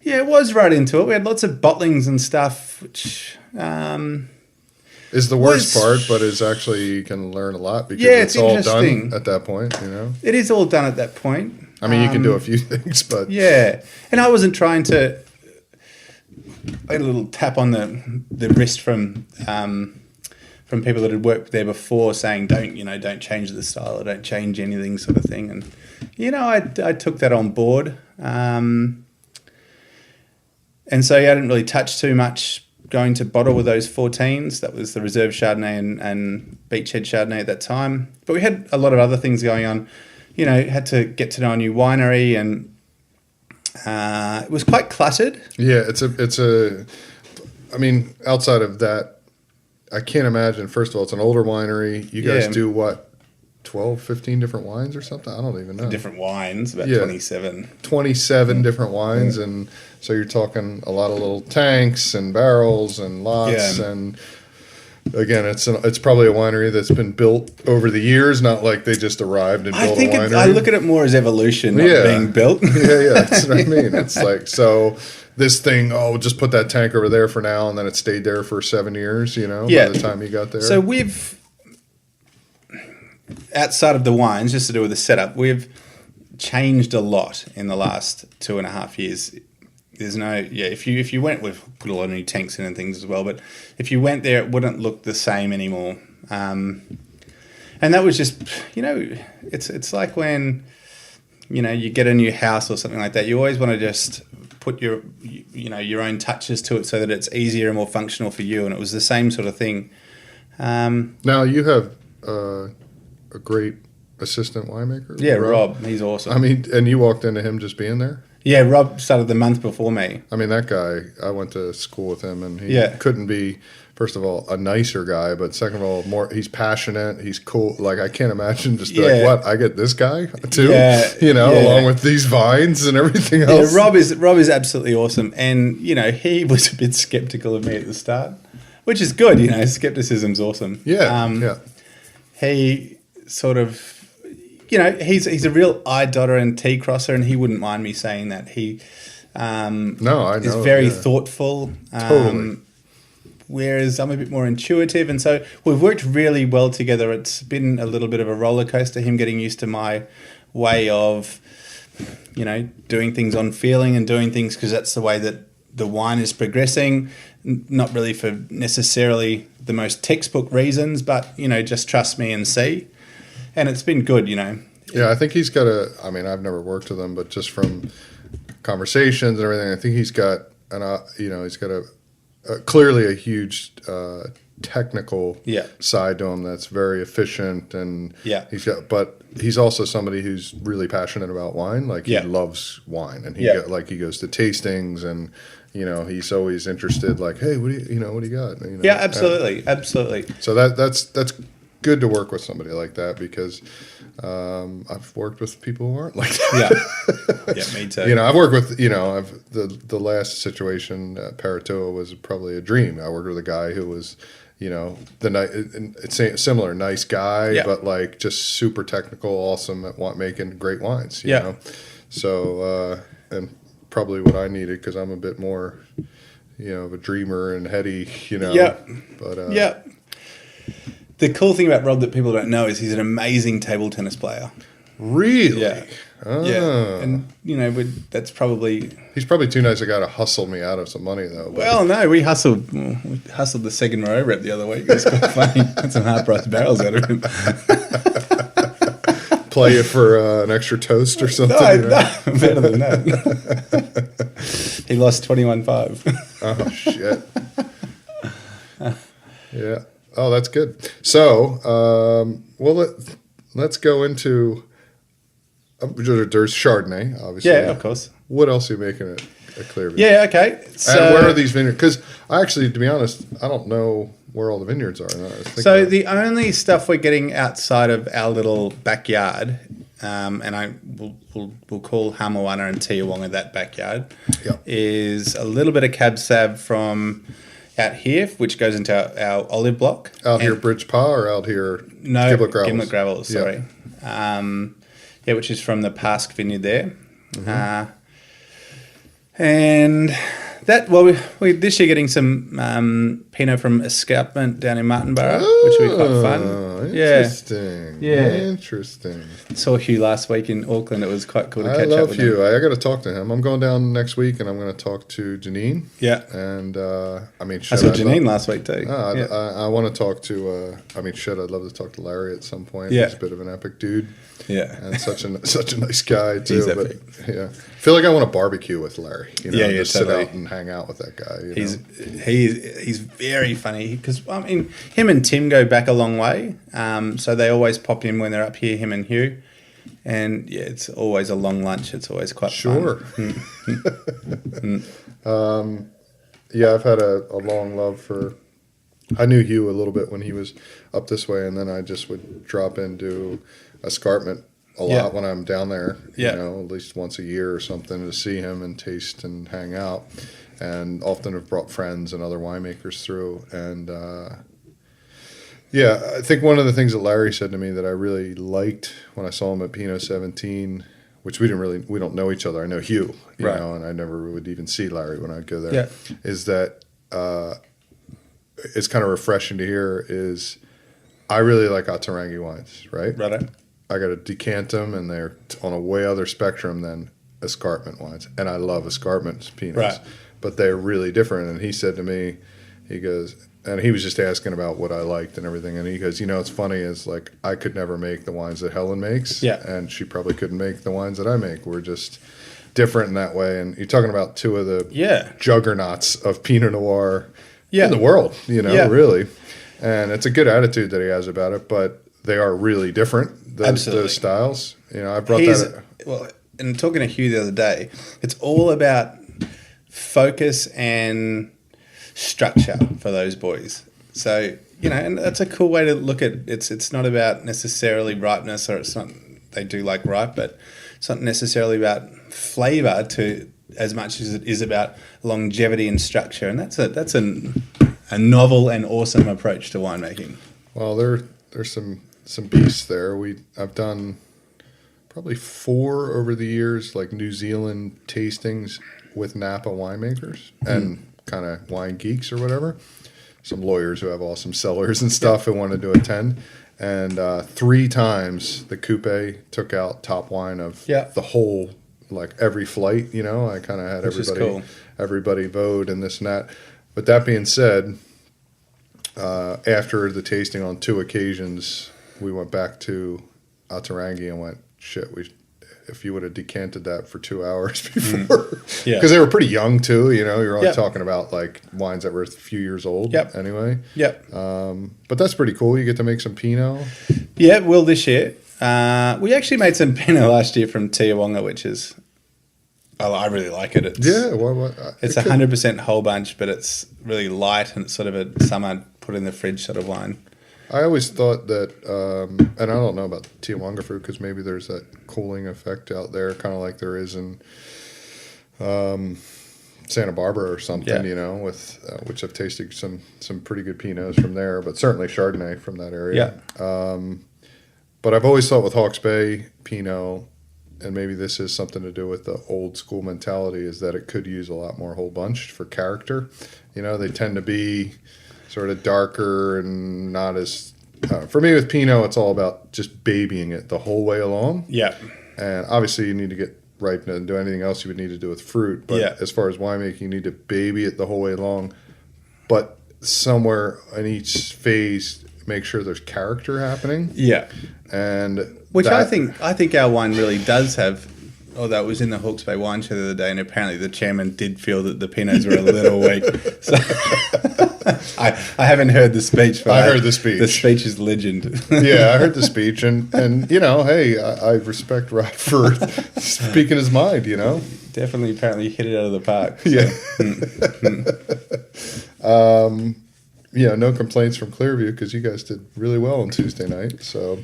Yeah, it was right into it. We had lots of bottlings and stuff, which is the worst part, but is actually you can learn a lot because it's all done at that point. It is all done at that point. I mean, you can do a few things, but and I wasn't trying to. I had a little tap on the wrist from people that had worked there before, saying don't change the style or don't change anything, sort of thing. And I took that on board. And so I didn't really touch too much going to bottle with those 14s. That was the Reserve Chardonnay and Beachhead Chardonnay at that time. But we had a lot of other things going on. Had to get to know a new winery, and it was quite cluttered. Yeah, I mean, outside of that, I can't imagine. First of all, it's an older winery. You guys do what, 12, 15 different wines or something? I don't even know. Different wines, about 27. 27 different wines, and so you're talking a lot of little tanks and barrels and lots. And again, it's probably a winery that's been built over the years, not like they just arrived and built a winery. I look at it more as evolution, not being built. That's what I mean. It's like, so this thing, we'll just put that tank over there for now, and then it stayed there for 7 years, by the time you got there. So we've, outside of the wines, just to do with the setup, we've changed a lot in the last 2.5 years. There's no, if you went, we've put a lot of new tanks in and things as well, but if you went there, it wouldn't look the same anymore. And that was just, it's like when, you get a new house or something like that, you always want to just put your own touches to it so that it's easier and more functional for you. And it was the same sort of thing. Now you have a great assistant winemaker. Yeah, Rob. He's awesome. I mean, and you walked into him just being there? Yeah, Rob started the month before me. I mean, that guy, I went to school with him, and he couldn't be, first of all, a nicer guy, but second of all, he's passionate, he's cool. Like, I can't imagine just be like, what, I get this guy too? Along with these vines and everything else. Yeah, Rob is absolutely awesome. And, he was a bit skeptical of me at the start. which is good. Skepticism's awesome. Yeah. He sort of, he's a real eye dotter and T crosser, and he wouldn't mind me saying that. He No, I know. is very thoughtful. Totally. Whereas I'm a bit more intuitive, and so we've worked really well together. It's been a little bit of a roller coaster, him getting used to my way of, doing things on feeling and doing things because that's the way that the wine is progressing. Not really for necessarily the most textbook reasons, but, just trust me and see. And it's been good, Yeah, I think he's got I've never worked with him, but just from conversations and everything, I think he's got clearly a huge technical side to him that's very efficient, and but he's also somebody who's really passionate about wine. Like he loves wine, and he goes to tastings, and he's always interested. Like, hey, what do you got? Yeah, absolutely. So that's good to work with somebody like that, because I've worked with people who aren't like that. Yeah, me too. I've worked with, the last situation, Paratoa was probably a dream. I worked with a guy who was, it's a similar nice guy, but like just super technical, awesome at making great wines, you know? So, and probably what I needed, because I'm a bit more, of a dreamer and heady, But, the cool thing about Rob that people don't know is he's an amazing table tennis player. Really? Yeah. Oh. Yeah. And, that's probably... He's probably too nice a guy to hustle me out of some money, though. But. Well, no, we hustled the second row rep the other week. It was quite funny. Had some hard-priced barrels out of him. Play you for an extra toast or something? No, better than that. He lost 21-5. Oh, shit. Yeah. Oh, that's good. So, let's go into. There's Chardonnay, obviously. Yeah, of course. What else are you making at Clearview? Yeah, okay. So, and where are these vineyards? Because to be honest, I don't know where all the vineyards are. So the only stuff we're getting outside of our little backyard, and we'll call Hamawana and Tiawonga that backyard, is a little bit of Cab Sav from out here, which goes into our olive block. Out here, Bridge Pa, or out here, Gimlet Gravels, sorry. Which is from the Pask vineyard there. Mm-hmm. And that, we this year getting some Pinot from Escarpment down in Martinborough, which will be quite fun. Interesting. Yeah. Interesting. Saw Hugh last week in Auckland. It was quite cool to catch up with him. I love Hugh. I got to talk to him. I'm going down next week, and I'm going to talk to Janine. Yeah. And, I saw Janine last week too. I want to talk to, I'd love to talk to Larry at some point. Yeah. He's a bit of an epic dude. Yeah. And such a nice guy, too. He's epic. Yeah. I feel like I want to barbecue with Larry. Just totally. sit out and hang out with that guy. He's very funny, because him and Tim go back a long way, so they always pop in when they're up here, him and Hugh, and it's always a long lunch. It's always quite fun. I've had a long love for. I knew Hugh a little bit when he was up this way, and then I just would drop into Escarpment a lot when I'm down there, at least once a year or something, to see him and taste and hang out. And often have brought friends and other winemakers through. And I think one of the things that Larry said to me that I really liked when I saw him at Pinot 17, which we don't know each other. I know Hugh, you know, and I never would even see Larry when I'd go there. Is that it's kind of refreshing to hear. Is I really like Ottolenghi wines, right? Right. I got to decant them, and they're on a way other spectrum than Escarpment wines, and I love Escarpment Pinots. Right. But they're really different. And he said to me, he goes, and he was just asking about what I liked and everything. And he goes, it's funny is like I could never make the wines that Helen makes. Yeah. And she probably couldn't make the wines that I make. We're just different in that way. And you're talking about two of the juggernauts of Pinot Noir in the world, really. And it's a good attitude that he has about it, but they are really different, those styles. I brought that up. Well, and talking to Hugh the other day, it's all about focus and structure for those boys. So, and that's a cool way to look at it. It's not about necessarily ripeness, or it's not, they do like ripe, but it's not necessarily about flavor as much as it is about longevity and structure. And that's a a novel and awesome approach to winemaking. Well, there's some beasts there. I've done probably 4 over the years, like New Zealand tastings with Napa winemakers and kind of wine geeks or whatever. Some lawyers who have awesome cellars and stuff and wanted to attend. And 3 times the coupe took out top wine of the whole, like every flight. I kind of had everybody vote and this and that. But that being said, after the tasting on 2 occasions, we went back to Atarangi and went, shit, if you would have decanted that for 2 hours before. Because they were pretty young too, you're only talking about like wines that were a few years old anyway. But that's pretty cool. You get to make some Pinot. Yeah, well, this year. We actually made some Pinot last year from Tiawonga, which is, I really like it. It's 100% whole bunch, but it's really light and it's sort of a summer put in the fridge sort of wine. I always thought that, and I don't know about Tiawonga fruit because maybe there's that cooling effect out there, kind of like there is in Santa Barbara or something, with which I've tasted some pretty good Pinots from there, but certainly Chardonnay from that area. But I've always thought with Hawke's Bay Pinot, and maybe this is something to do with the old school mentality, is that it could use a lot more whole bunch for character. They tend to be sort of darker and not as... for me with Pinot, it's all about just babying it the whole way along. And obviously you need to get ripened and do anything else you would need to do with fruit. But as far as winemaking, you need to baby it the whole way along. But somewhere in each phase, make sure there's character happening. And which I think our wine really does have. Although it was in the Hawke's Bay wine show the other day, and apparently the chairman did feel that the Pinots were a little weak. So I haven't heard the speech. But I heard the speech. The speech is legend. I heard the speech, and hey, I respect Rob for speaking his mind. Definitely, apparently hit it out of the park. So. No complaints from Clearview because you guys did really well on Tuesday night. So.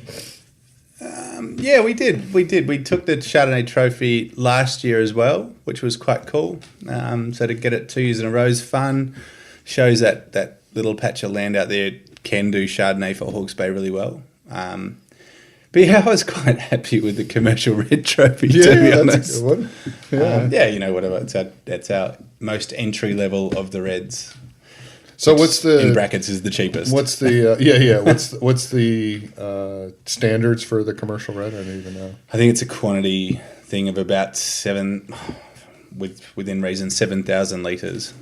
We did. We took the Chardonnay trophy last year as well, which was quite cool. So to get it 2 years in a row is fun. Shows that little patch of land out there can do Chardonnay for Hawke's Bay really well. But I was quite happy with the commercial red trophy, to be honest. That's a good one. Whatever. It's our most entry level of the reds. So what's the in brackets is the cheapest? What's the what's the standards for the commercial red? I don't even know. I think it's a quantity thing of about 7, within reason 7,000 litres.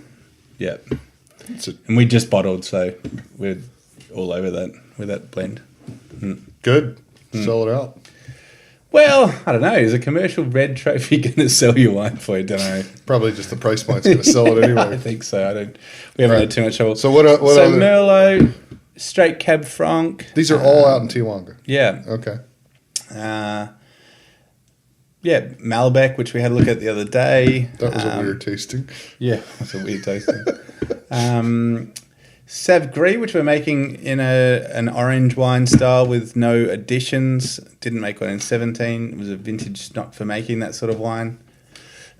Yeah, and we just bottled, so we're all over that with that blend. Good, sell it out. Well, I don't know. Is a commercial red trophy going to sell your wine for you? Don't know. Probably just the price point's going to sell it anyway. I think so. We haven't had too much trouble. So what other... Merlot, straight Cab Franc. These are all out in Tiawonga. Yeah. Okay. Malbec, which we had a look at the other day. That was a weird tasting. Yeah, that's a weird tasting. Sauv Gris, which we're making in an orange wine style with no additions. Didn't make one in 17. It was a vintage not for making that sort of wine.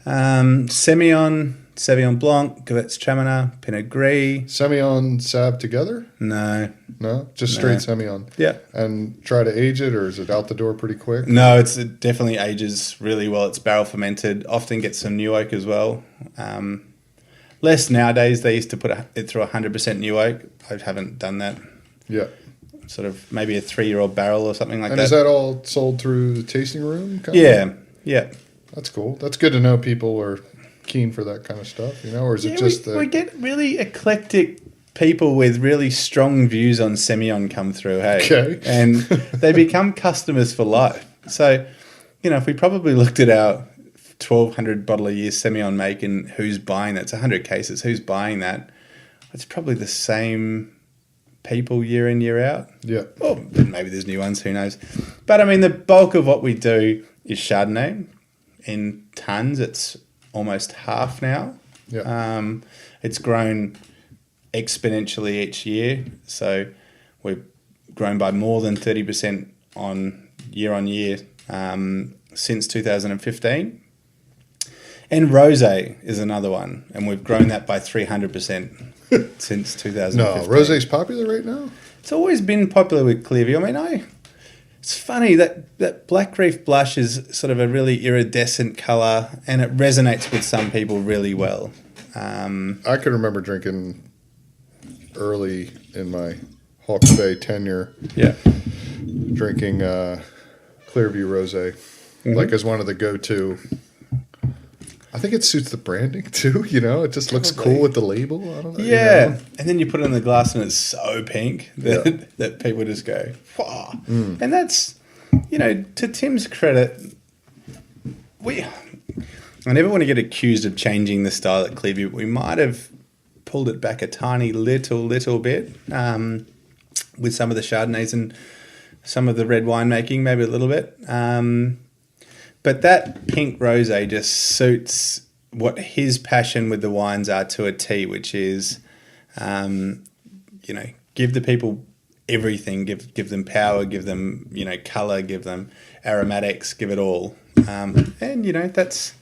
Semillon, Sauvignon Blanc, Gewürztraminer, Pinot Gris. Semillon, Sauv together? No. No? Just straight Semillon? Yeah. And try to age it, or is it out the door pretty quick? No, it definitely ages really well. It's barrel fermented. Often gets some new oak as well. Less nowadays. They used to put it through 100% new oak. I haven't done that. Yeah. Sort of maybe a 3-year-old barrel or something like that. And is that all sold through the tasting room? Yeah. That's cool. That's good to know people are keen for that kind of stuff, or is it just we get really eclectic people with really strong views on Semillon come through, hey? Okay. And they become customers for life. So, if we probably looked at our 1,200 bottle a year Semillon make and who's buying that, it's 100 cases, who's buying that? It's probably the same people year in, year out. Yeah. Or maybe there's new ones, who knows? But, the bulk of what we do is Chardonnay. In tons, it's almost half now. Yeah. It's grown exponentially each year. So we've grown by more than 30% on year since 2015. And rosé is another one, and we've grown that by 300%. since 2015. No, rosé's popular right now? It's always been popular with Clearview. I mean, it's funny that Black Reef Blush is sort of a really iridescent colour, and it resonates with some people really well. I can remember drinking early in my Hawke's Bay tenure, drinking Clearview Rosé, like as one of the go-to. I think it suits the branding too, it just looks cool with the label. I don't know. Yeah, and then you put it in the glass and it's so pink that people just go, wow. And that's, to Tim's credit, I never want to get accused of changing the style at Clearview. We might have pulled it back a tiny little bit with some of the Chardonnays and some of the red winemaking, maybe a little bit. But that pink rosé just suits what his passion with the wines are to a T, which is, give the people everything, give them power, give them, colour, give them aromatics, give it all. And, that's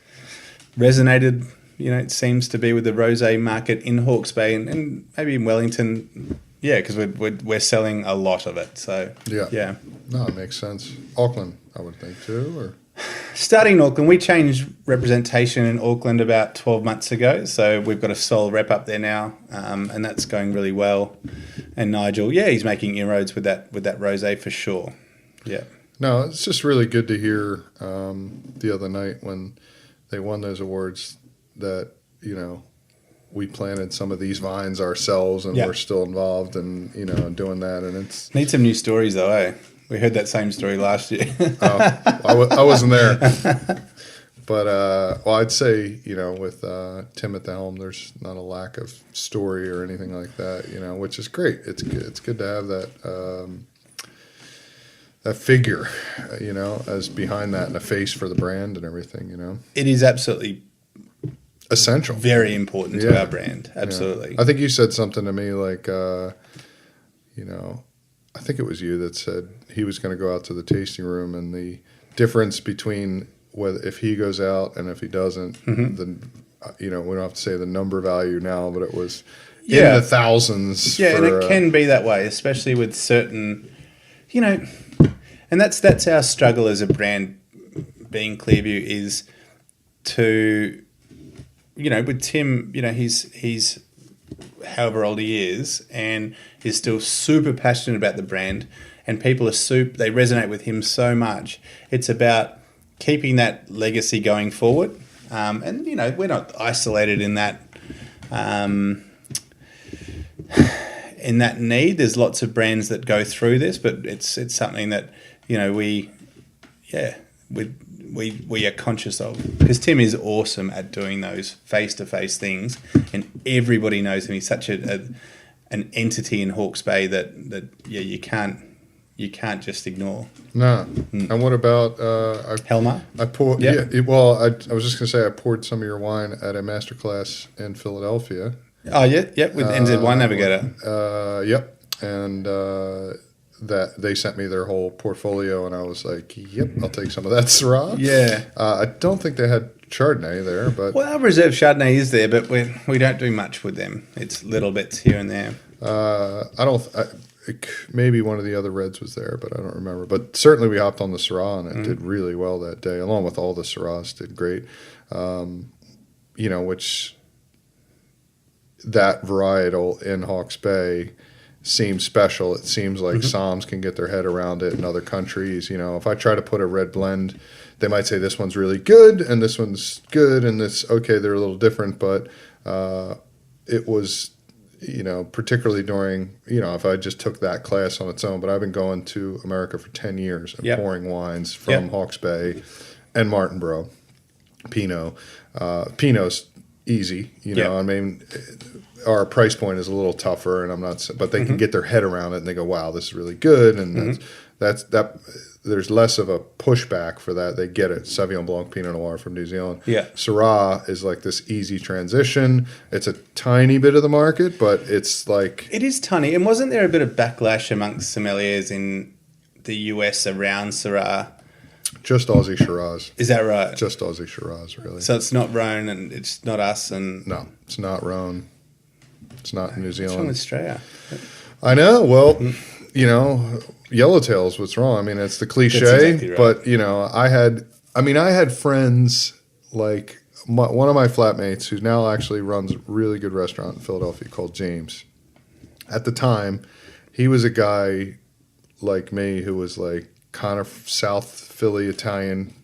resonated, it seems to be with the rosé market in Hawke's Bay and maybe in Wellington. Yeah, because we're selling a lot of it. So, yeah. No, it makes sense. Auckland, I would think, too, or... Starting in Auckland, we changed representation in Auckland about 12 months ago. So we've got a sole rep up there now, and that's going really well. And Nigel, he's making inroads with that rosé for sure. Yeah. No, it's just really good to hear the other night when they won those awards that, we planted some of these vines ourselves and we're still involved and, doing that. And it's... Need some new stories though, eh? We heard that same story last year. I wasn't there. But, I'd say, with Tim at the helm, there's not a lack of story or anything like that, which is great. It's good to have that that figure, as behind that and a face for the brand and everything, It is absolutely essential. Very important to our brand. Absolutely. Yeah. I think you said something to me like, I think it was you that said he was going to go out to the tasting room and the difference between whether if he goes out and if he doesn't, then we don't have to say the number value now, but it was in the thousands. Yeah, and it can be that way, especially with certain, and that's our struggle as a brand, being Clearview, is to, with Tim, he's however old he is and is still super passionate about the brand, and people they resonate with him so much. It's about keeping that legacy going forward, and we're not isolated in that need. There's lots of brands that go through this, but it's something that we are conscious of, because Tim is awesome at doing those face-to-face things, and everybody knows him. He's such an entity in Hawke's Bay that you can't just ignore. No. And what about Helmer? I poured. I was just gonna say I poured some of your wine at a masterclass in Philadelphia. Oh yeah, with NZ Wine Navigator. Yep, and that they sent me their whole portfolio, and I was like, yep, I'll take some of that Syrah. Yeah. I don't think they had Chardonnay there, but... Well, our reserve Chardonnay is there, but we don't do much with them. It's little bits here and there. Maybe one of the other reds was there, but I don't remember. But certainly we hopped on the Syrah, and it did really well that day, along with all the Syrahs did great. Which that varietal in Hawke's Bay seems special. It seems like Psalms can get their head around it in other countries. If I try to put a red blend, they might say this one's really good and this one's good and this, okay, they're a little different, but it was, particularly during, if I just took that class on its own, but I've been going to America for 10 years and pouring wines from Hawke's Bay and Martinborough, Pinot. Pinot's easy, I mean, our price point is a little tougher, and I'm not, but they can get their head around it and they go, wow, this is really good. And that's there's less of a pushback for that. They get it. Sauvignon Blanc Pinot Noir from New Zealand. Yeah. Syrah is like this easy transition. It's a tiny bit of the market, but it's like... It is tiny. And wasn't there a bit of backlash amongst sommeliers in the US around Syrah? Just Aussie Shiraz. Is that right? Just Aussie Shiraz, really. So it's not Rhone and it's not us? And no, it's not Rhone. It's not in New What's wrong Zealand. with Australia? I know. Well, you know, yellowtail is what's wrong. I mean, it's the cliche, That's exactly right. but you know, I had friends like one of my flatmates who now actually runs a really good restaurant in Philadelphia called James. At the time, he was a guy like me who was like kind of South Philly Italian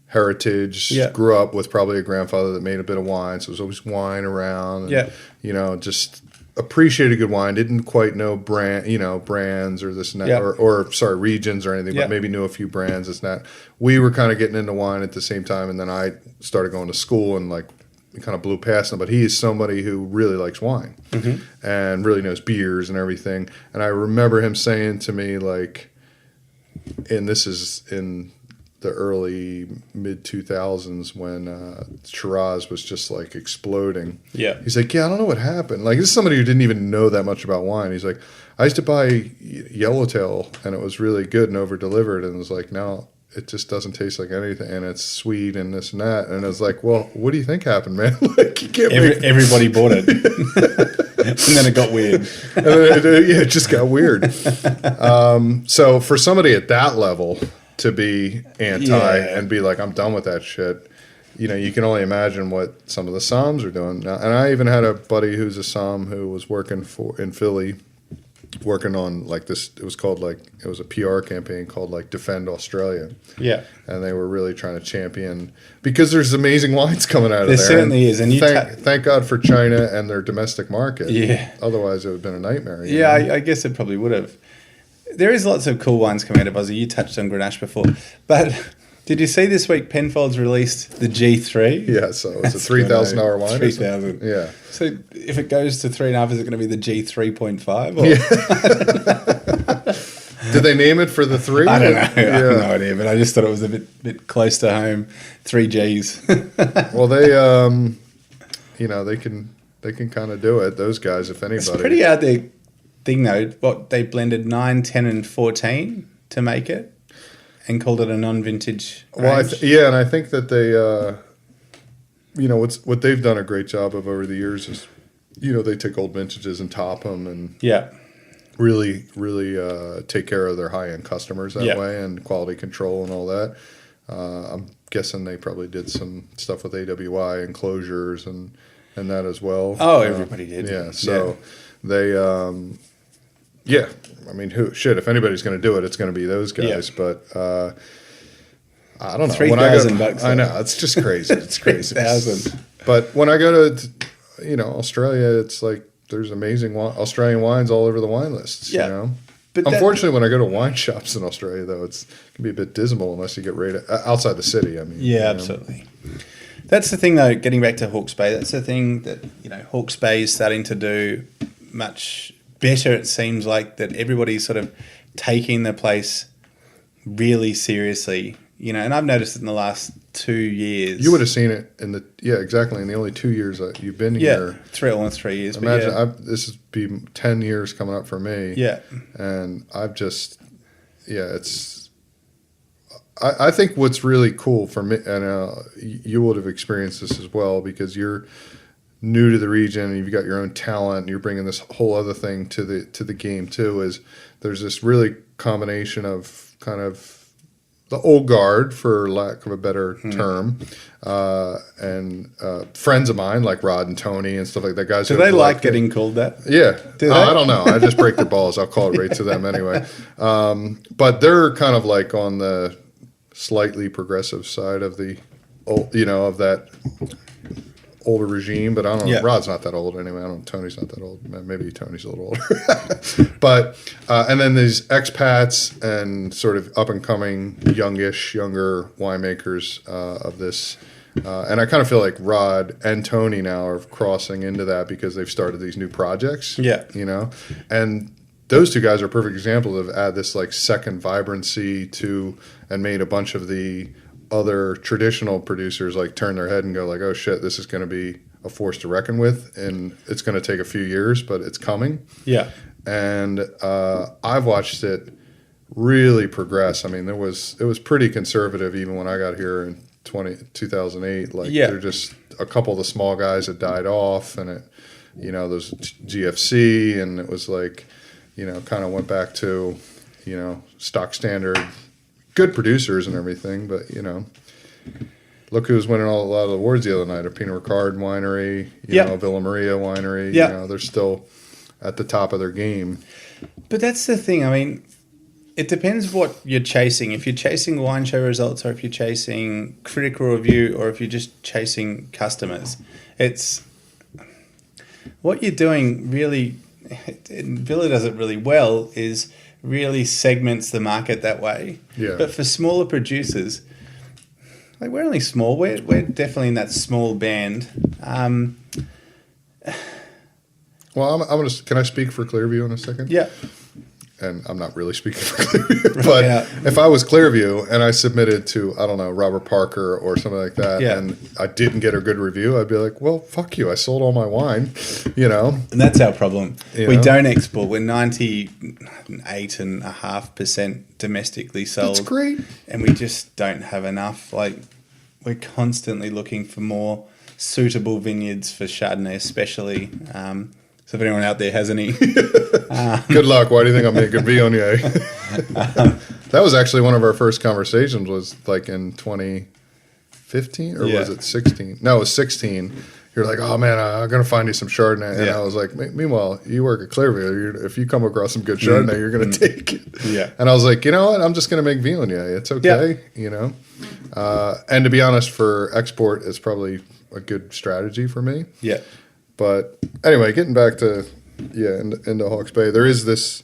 heritage. Yeah. Grew up with probably a grandfather that made a bit of wine, so there was always wine around. And, Yeah. you know, just appreciated good wine. Didn't quite know brands or this and that, Yeah. or regions or anything, Yeah. but maybe knew a few brands. This and that. We were kind of getting into wine at the same time, and then I started going to school and like kind of blew past him. But he is somebody who really likes wine and really knows beers and everything. And I remember him saying to me like, and this is in the early mid 2000s when Shiraz was just like exploding. Yeah. He's like, yeah, I don't know what happened. Like, this is somebody who didn't even know that much about wine. He's like, I used to buy Yellowtail and it was really good and over delivered, and it was like, now it just doesn't taste like anything, and it's sweet and this and that. And I was like, well, what do you think happened, man? Like, you can't Everybody bought it. And then it got weird. and then it just got weird. So for somebody at that level to be anti and be like, I'm done with that shit, you know, you can only imagine what some of the Psalms are doing now. And I even had a buddy who's a Psalm who was working in Philly, working on like this. It was a PR campaign called like Defend Australia. Yeah. And they were really trying to champion, because there's amazing wines coming out of there. There certainly is. And thank God for China and their domestic market. Yeah. Otherwise, it would have been a nightmare. Yeah, I guess it probably would have. There is lots of cool wines coming out of Aussie. You touched on Grenache before. But did you see this week Penfolds released the G3? Yeah, so it's a $3,000 wine. 3,000. Yeah. So if it goes to 3.5, is it going to be the G3.5? Did they name it for the 3? I don't know. Yeah. I have no idea, but I just thought it was a bit close to home. 3 Gs. Well, they, you know, they can kind of do it. Those guys, if anybody. It's pretty out there thing though. What they blended 9, 10, and 14 to make it, and called it a non-vintage. Well, and I think that they, you know, what they've done a great job of over the years is, you know, they take old vintages and top them and really take care of their high-end customers that way, and quality control and all that. I'm guessing they probably did some stuff with AWI enclosures and that as well. Oh, everybody did. Yeah, so they, I mean, if anybody's going to do it, it's going to be those guys. Yeah. But I don't know. $3,000. I know, it's just crazy. It's crazy. 3,000. But when I go to, you know, Australia, it's like there's amazing Australian wines all over the wine lists. Yeah. You know. But unfortunately, when I go to wine shops in Australia, though, it can be a bit dismal unless you get rated outside the city. I mean, yeah, absolutely. That's the thing, though. Getting back to Hawke's Bay, that's the thing that, you know, Hawke's Bay is starting to do much better. It seems like that everybody's sort of taking their place really seriously, you know. And I've noticed it in the last 2 years. You would have seen it in exactly in the only 2 years that you've been here. Almost 3 years. Imagine this would be 10 years coming up for me. Yeah, and I've just, it's. I think what's really cool for me, and you would have experienced this as well, because you're new to the region and you've got your own talent and you're bringing this whole other thing to the game too, is there's this really combination of kind of the old guard, for lack of a better term, and friends of mine like Rod and Tony and stuff like that. Guys, do they like getting called that? Yeah, do they? I don't know. I just break their balls. I'll call it right to them anyway. But they're kind of like on the slightly progressive side of the old, you know, of that older regime. But I don't know. Rod's not that old anyway. I don't know. Tony's not that old. Maybe Tony's a little older. But and then these expats and sort of up and coming younger winemakers of this. And I kind of feel like Rod and Tony now are crossing into that because they've started these new projects. Yeah. You know, and those two guys are a perfect example of add this like second vibrancy to, and made a bunch of the other traditional producers like turn their head and go like, oh shit, this is going to be a force to reckon with, and it's going to take a few years, but it's coming. Yeah. And I've watched it really progress. I mean, it was pretty conservative even when I got here in 2008. Like, they're just a couple of the small guys had died off, and those GFC, and it was like, kind of went back to, stock standard, good producers and everything, but, look who's winning a lot of the awards the other night. A Pinot Ricard winery, Villa Maria winery. They're still at the top of their game. But that's the thing. I mean, it depends what you're chasing. If you're chasing wine show results, or if you're chasing critical review, or if you're just chasing customers, it's what you're doing really. And Villa does it really well. Is really segments the market that way. Yeah. But for smaller producers. Like we're only small. We're definitely in that small band. Well, I'm gonna. Can I speak for Clearview in a second? Yeah. And I'm not really speaking for Clearview, but if I was Clearview and I submitted to, I don't know, Robert Parker or something like that, and I didn't get a good review, I'd be like, well, fuck you. I sold all my wine, And that's our problem. We don't export. We're 98.5% domestically sold. That's great. And we just don't have enough. Like, we're constantly looking for more suitable vineyards for Chardonnay, especially. So if anyone out there has any... Good luck. Why do you think I'm making Viognier? That was actually one of our first conversations, was like in 2015, or was it 16? No, it was 16. You're like, oh man, I'm going to find you some Chardonnay. And I was like, meanwhile, you work at Clearview. If you come across some good Chardonnay, you're going to take it. Yeah. And I was like, you know what? I'm just going to make Viognier. It's okay, And to be honest, for export, it's probably a good strategy for me. Yeah. But anyway, getting back to into Hawke's Bay, there is this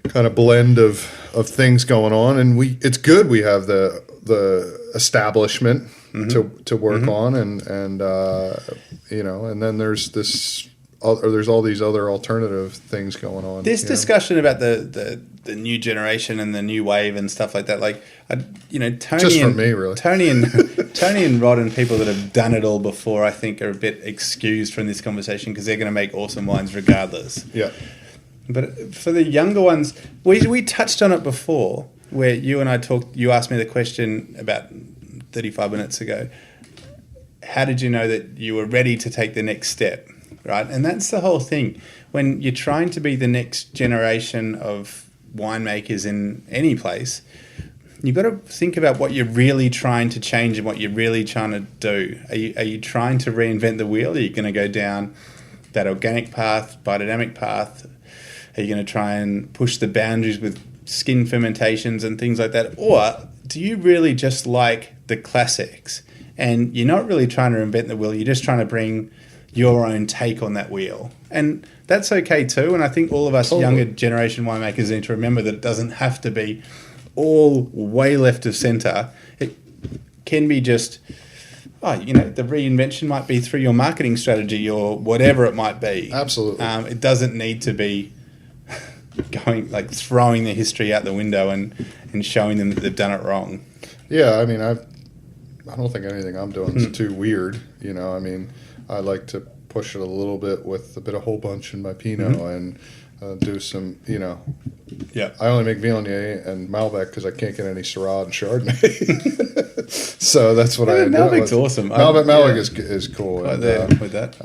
kind of blend of things going on, and it's good we have the establishment to work on, and and then there's there's all these other alternative things going on. This discussion about the new generation and the new wave and stuff like that, Tony, just for me, really. Tony and Rod and people that have done it all before, I think, are a bit excused from this conversation because they're going to make awesome wines regardless. Yeah. But for the younger ones, we touched on it before, where you and I talked. You asked me the question about 35 minutes ago. How did you know that you were ready to take the next step? Right, and that's the whole thing. When you're trying to be the next generation of winemakers in any place, you've got to think about what you're really trying to change and what you're really trying to do. Are you trying to reinvent the wheel? Are you going to go down that organic path, biodynamic path? Are you going to try and push the boundaries with skin fermentations and things like that? Or do you really just like the classics and you're not really trying to reinvent the wheel, you're just trying to bring your own take on that wheel? And that's okay too. And I think all of us younger generation winemakers need to remember that it doesn't have to be all way left of centre. It can be just, the reinvention might be through your marketing strategy or whatever it might be. Absolutely. It doesn't need to be throwing the history out the window and showing them that they've done it wrong. Yeah, I mean, I don't think anything I'm doing is too weird. I like to push it a little bit with a bit of whole bunch in my Pinot and do some, Yeah. I only make Viognier and Malbec because I can't get any Syrah and Chardonnay. So that's what I do. Malbec's awesome. Malbec is cool. Right and, there with that.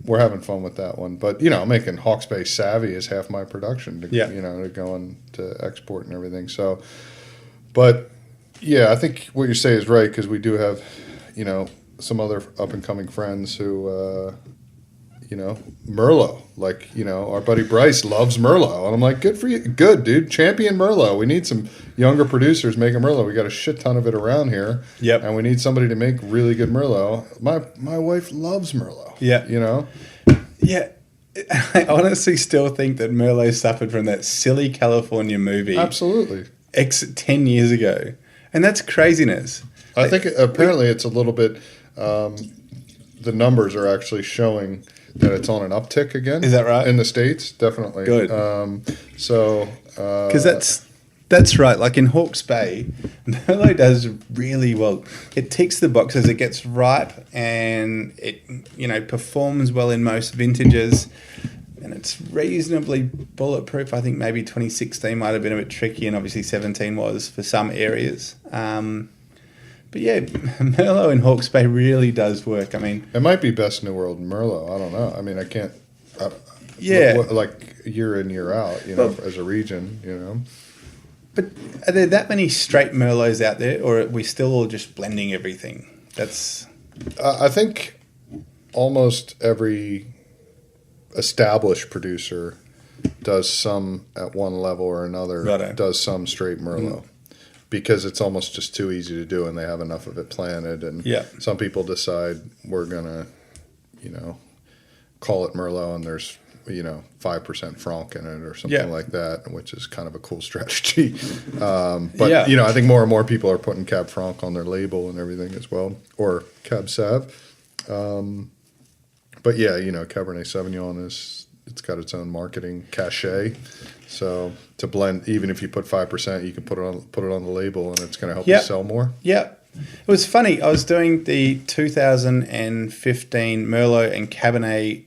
We're having fun with that one. But, making Hawke's Bay Savvy is half my production to go into export and everything. So, but, yeah, I think what you say is right because we do have, some other up-and-coming friends who, Merlot. Our buddy Bryce loves Merlot. And I'm like, good for you. Good, dude. Champion Merlot. We need some younger producers making Merlot. We got a shit ton of it around here. Yep. And we need somebody to make really good Merlot. My wife loves Merlot. Yeah. Yeah. I honestly still think that Merlot suffered from that silly California movie. Absolutely. 10 years ago. And that's craziness. I think apparently it's a little bit... the numbers are actually showing that it's on an uptick again. Is that right? In the States, definitely. Good. Because that's right. Like in Hawke's Bay, Merlot does really well. It ticks the boxes. It gets ripe and it performs well in most vintages. And it's reasonably bulletproof. I think maybe 2016 might have been a bit tricky, and obviously 17 was for some areas. But yeah, Merlot in Hawke's Bay really does work. I mean, it might be best in the world in Merlot. I don't know. I mean, I can't. Like year in, year out, as a region, But are there that many straight Merlots out there, or are we still all just blending everything? That's. I think almost every established producer does some at one level or another. Righto. Does some straight Merlot. Because it's almost just too easy to do, and they have enough of it planted. And some people decide we're gonna, call it Merlot, and there's 5% Franc in it or something like that, which is kind of a cool strategy. I think more and more people are putting Cab Franc on their label and everything as well, or Cab Sav. Cabernet Sauvignon it's got its own marketing cachet. So to blend, even if you put 5%, you can put it on the label, and it's going to help you sell more. Yeah, it was funny. I was doing the 2015 Merlot and Cabernet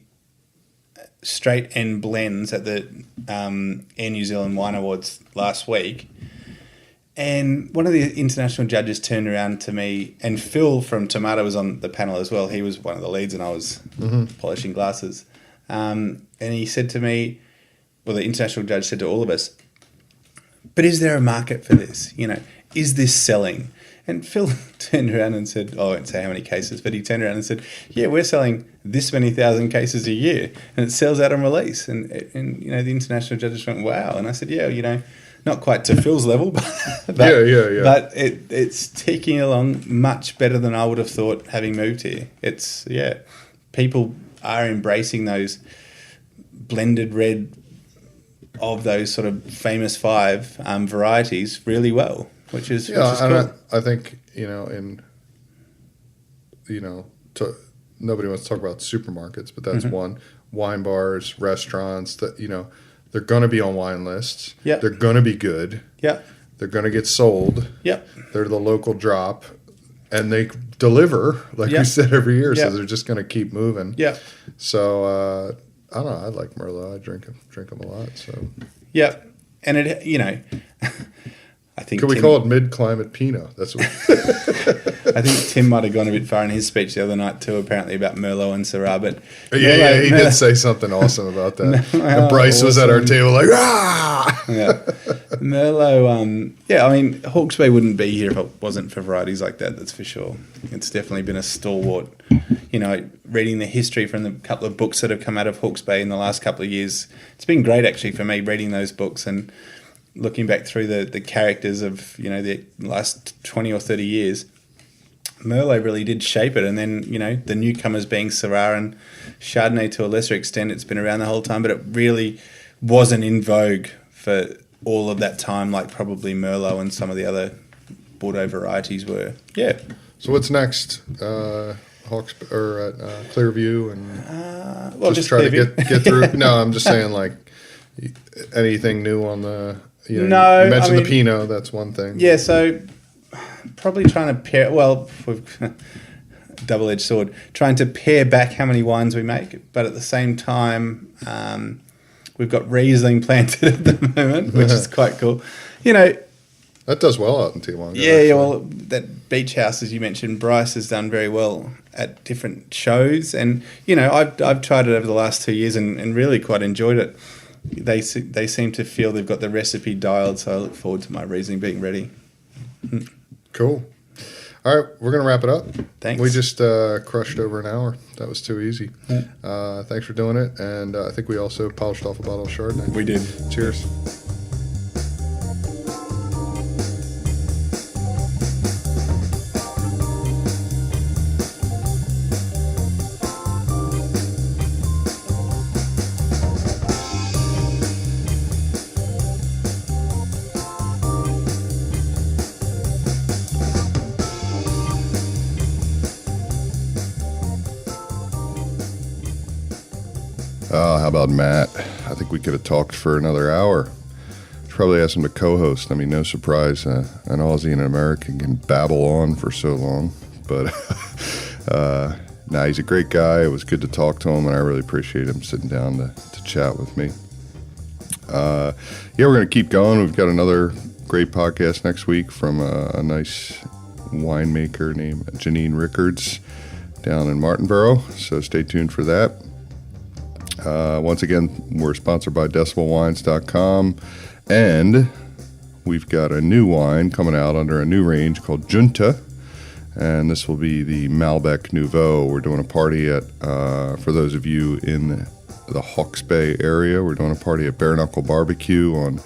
straight end blends at the Air New Zealand Wine Awards last week, and one of the international judges turned around to me, and Phil from Tomato was on the panel as well. He was one of the leads, and I was polishing glasses. And he said to me, well, the international judge said to all of us, but is there a market for this? Is this selling? And Phil turned around and said, I won't say how many cases, but he turned around and said, yeah, we're selling this many thousand cases a year, and it sells out on release. And the international judges went, wow. And I said, yeah, not quite to Phil's level, but but it's ticking along much better than I would have thought having moved here. It's, people are embracing those blended red of those sort of famous 5 varieties really well, which is cool. I think nobody wants to talk about supermarkets, but that's one. Wine bars, restaurants that they're going to be on wine lists. Yeah, they're going to be good. Yeah, they're going to get sold. Yeah, they're the local drop, and they deliver like we said every year. So they're just going to keep moving. Yeah. So I don't know. I like Merlot. I drink them a lot. So yeah, and it I think. Could we call it mid-climate Pinot? That's what. I think Tim might have gone a bit far in his speech the other night too. Apparently about Merlot and Syrah, but he did say something awesome about that. And Bryce was at our table like, ah. Yeah, Merlot. I mean, Hawke's Bay wouldn't be here if it wasn't for varieties like that. That's for sure. It's definitely been a stalwart. Reading the history from the couple of books that have come out of Hawke's Bay in the last couple of years, it's been great actually for me reading those books and looking back through the characters of the last 20 or 30 years. Merlot really did shape it, and then the newcomers being Syrah and Chardonnay to a lesser extent. It's been around the whole time, but it really wasn't in vogue for all of that time, like probably Merlot and some of the other Bordeaux varieties were. Yeah. So what's next? Hawke's or Clearview, and just try Clearview. to get through. No, I'm just saying, like, anything new on the. You mentioned the Pinot. That's one thing. Yeah, so probably trying to pair. Well, double-edged sword. Trying to pare back how many wines we make, but at the same time, we've got Riesling planted at the moment, which is quite cool. That does well out in Tijuana. Yeah, well, that beach house, as you mentioned, Bryce has done very well at different shows, and I've tried it over the last 2 years and really quite enjoyed it. They seem to feel they've got the recipe dialed, so I look forward to my Riesling being ready. Cool. All right, we're going to wrap it up. Thanks. We just crushed over an hour. That was too easy. Thanks for doing it, and I think we also polished off a bottle of Chardonnay. We did. Cheers. How about Matt? I think we could have talked for another hour. Probably asked him to co-host. I mean, no surprise. An Aussie and an American can babble on for so long. But he's a great guy. It was good to talk to him, and I really appreciate him sitting down to chat with me. We're going to keep going. We've got another great podcast next week from a nice winemaker named Janine Rickards down in Martinborough. So stay tuned for that. Once again, we're sponsored by DecibelWines.com, and we've got a new wine coming out under a new range called Junta, and this will be the Malbec Nouveau. We're doing a party at, for those of you in the Hawke's Bay area, we're doing a party at Bare Knuckle Barbecue on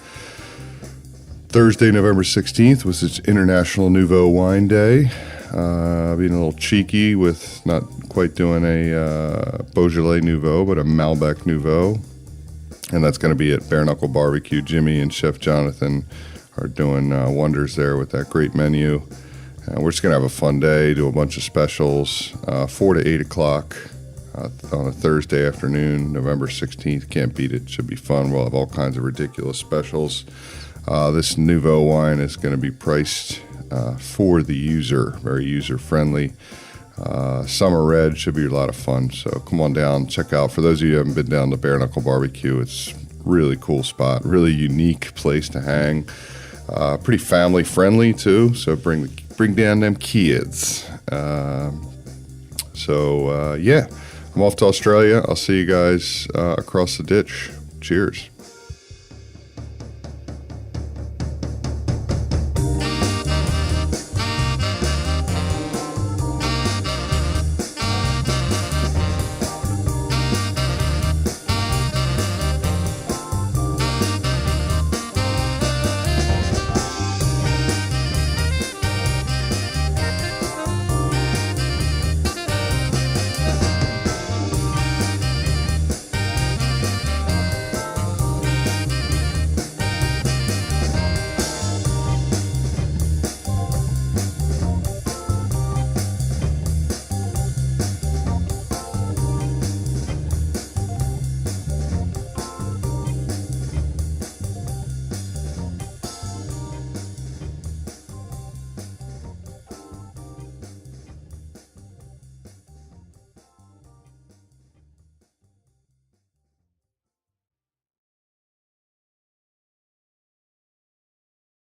Thursday, November 16th, which is International Nouveau Wine Day. Being a little cheeky with not quite doing a Beaujolais Nouveau, but a Malbec Nouveau. And that's going to be at Bare Knuckle Barbecue. Jimmy and Chef Jonathan are doing wonders there with that great menu. We're just going to have a fun day, do a bunch of specials, 4 to 8 o'clock on a Thursday afternoon, November 16th. Can't beat it. Should be fun. We'll have all kinds of ridiculous specials. This Nouveau wine is going to be priced for the user, very user-friendly. Summer Red should be a lot of fun, so come on down, check out. For those of you who haven't been down to Bare Knuckle Barbecue, it's a really cool spot, really unique place to hang. Pretty family-friendly, too, so bring down them kids. Yeah, I'm off to Australia. I'll see you guys across the ditch. Cheers.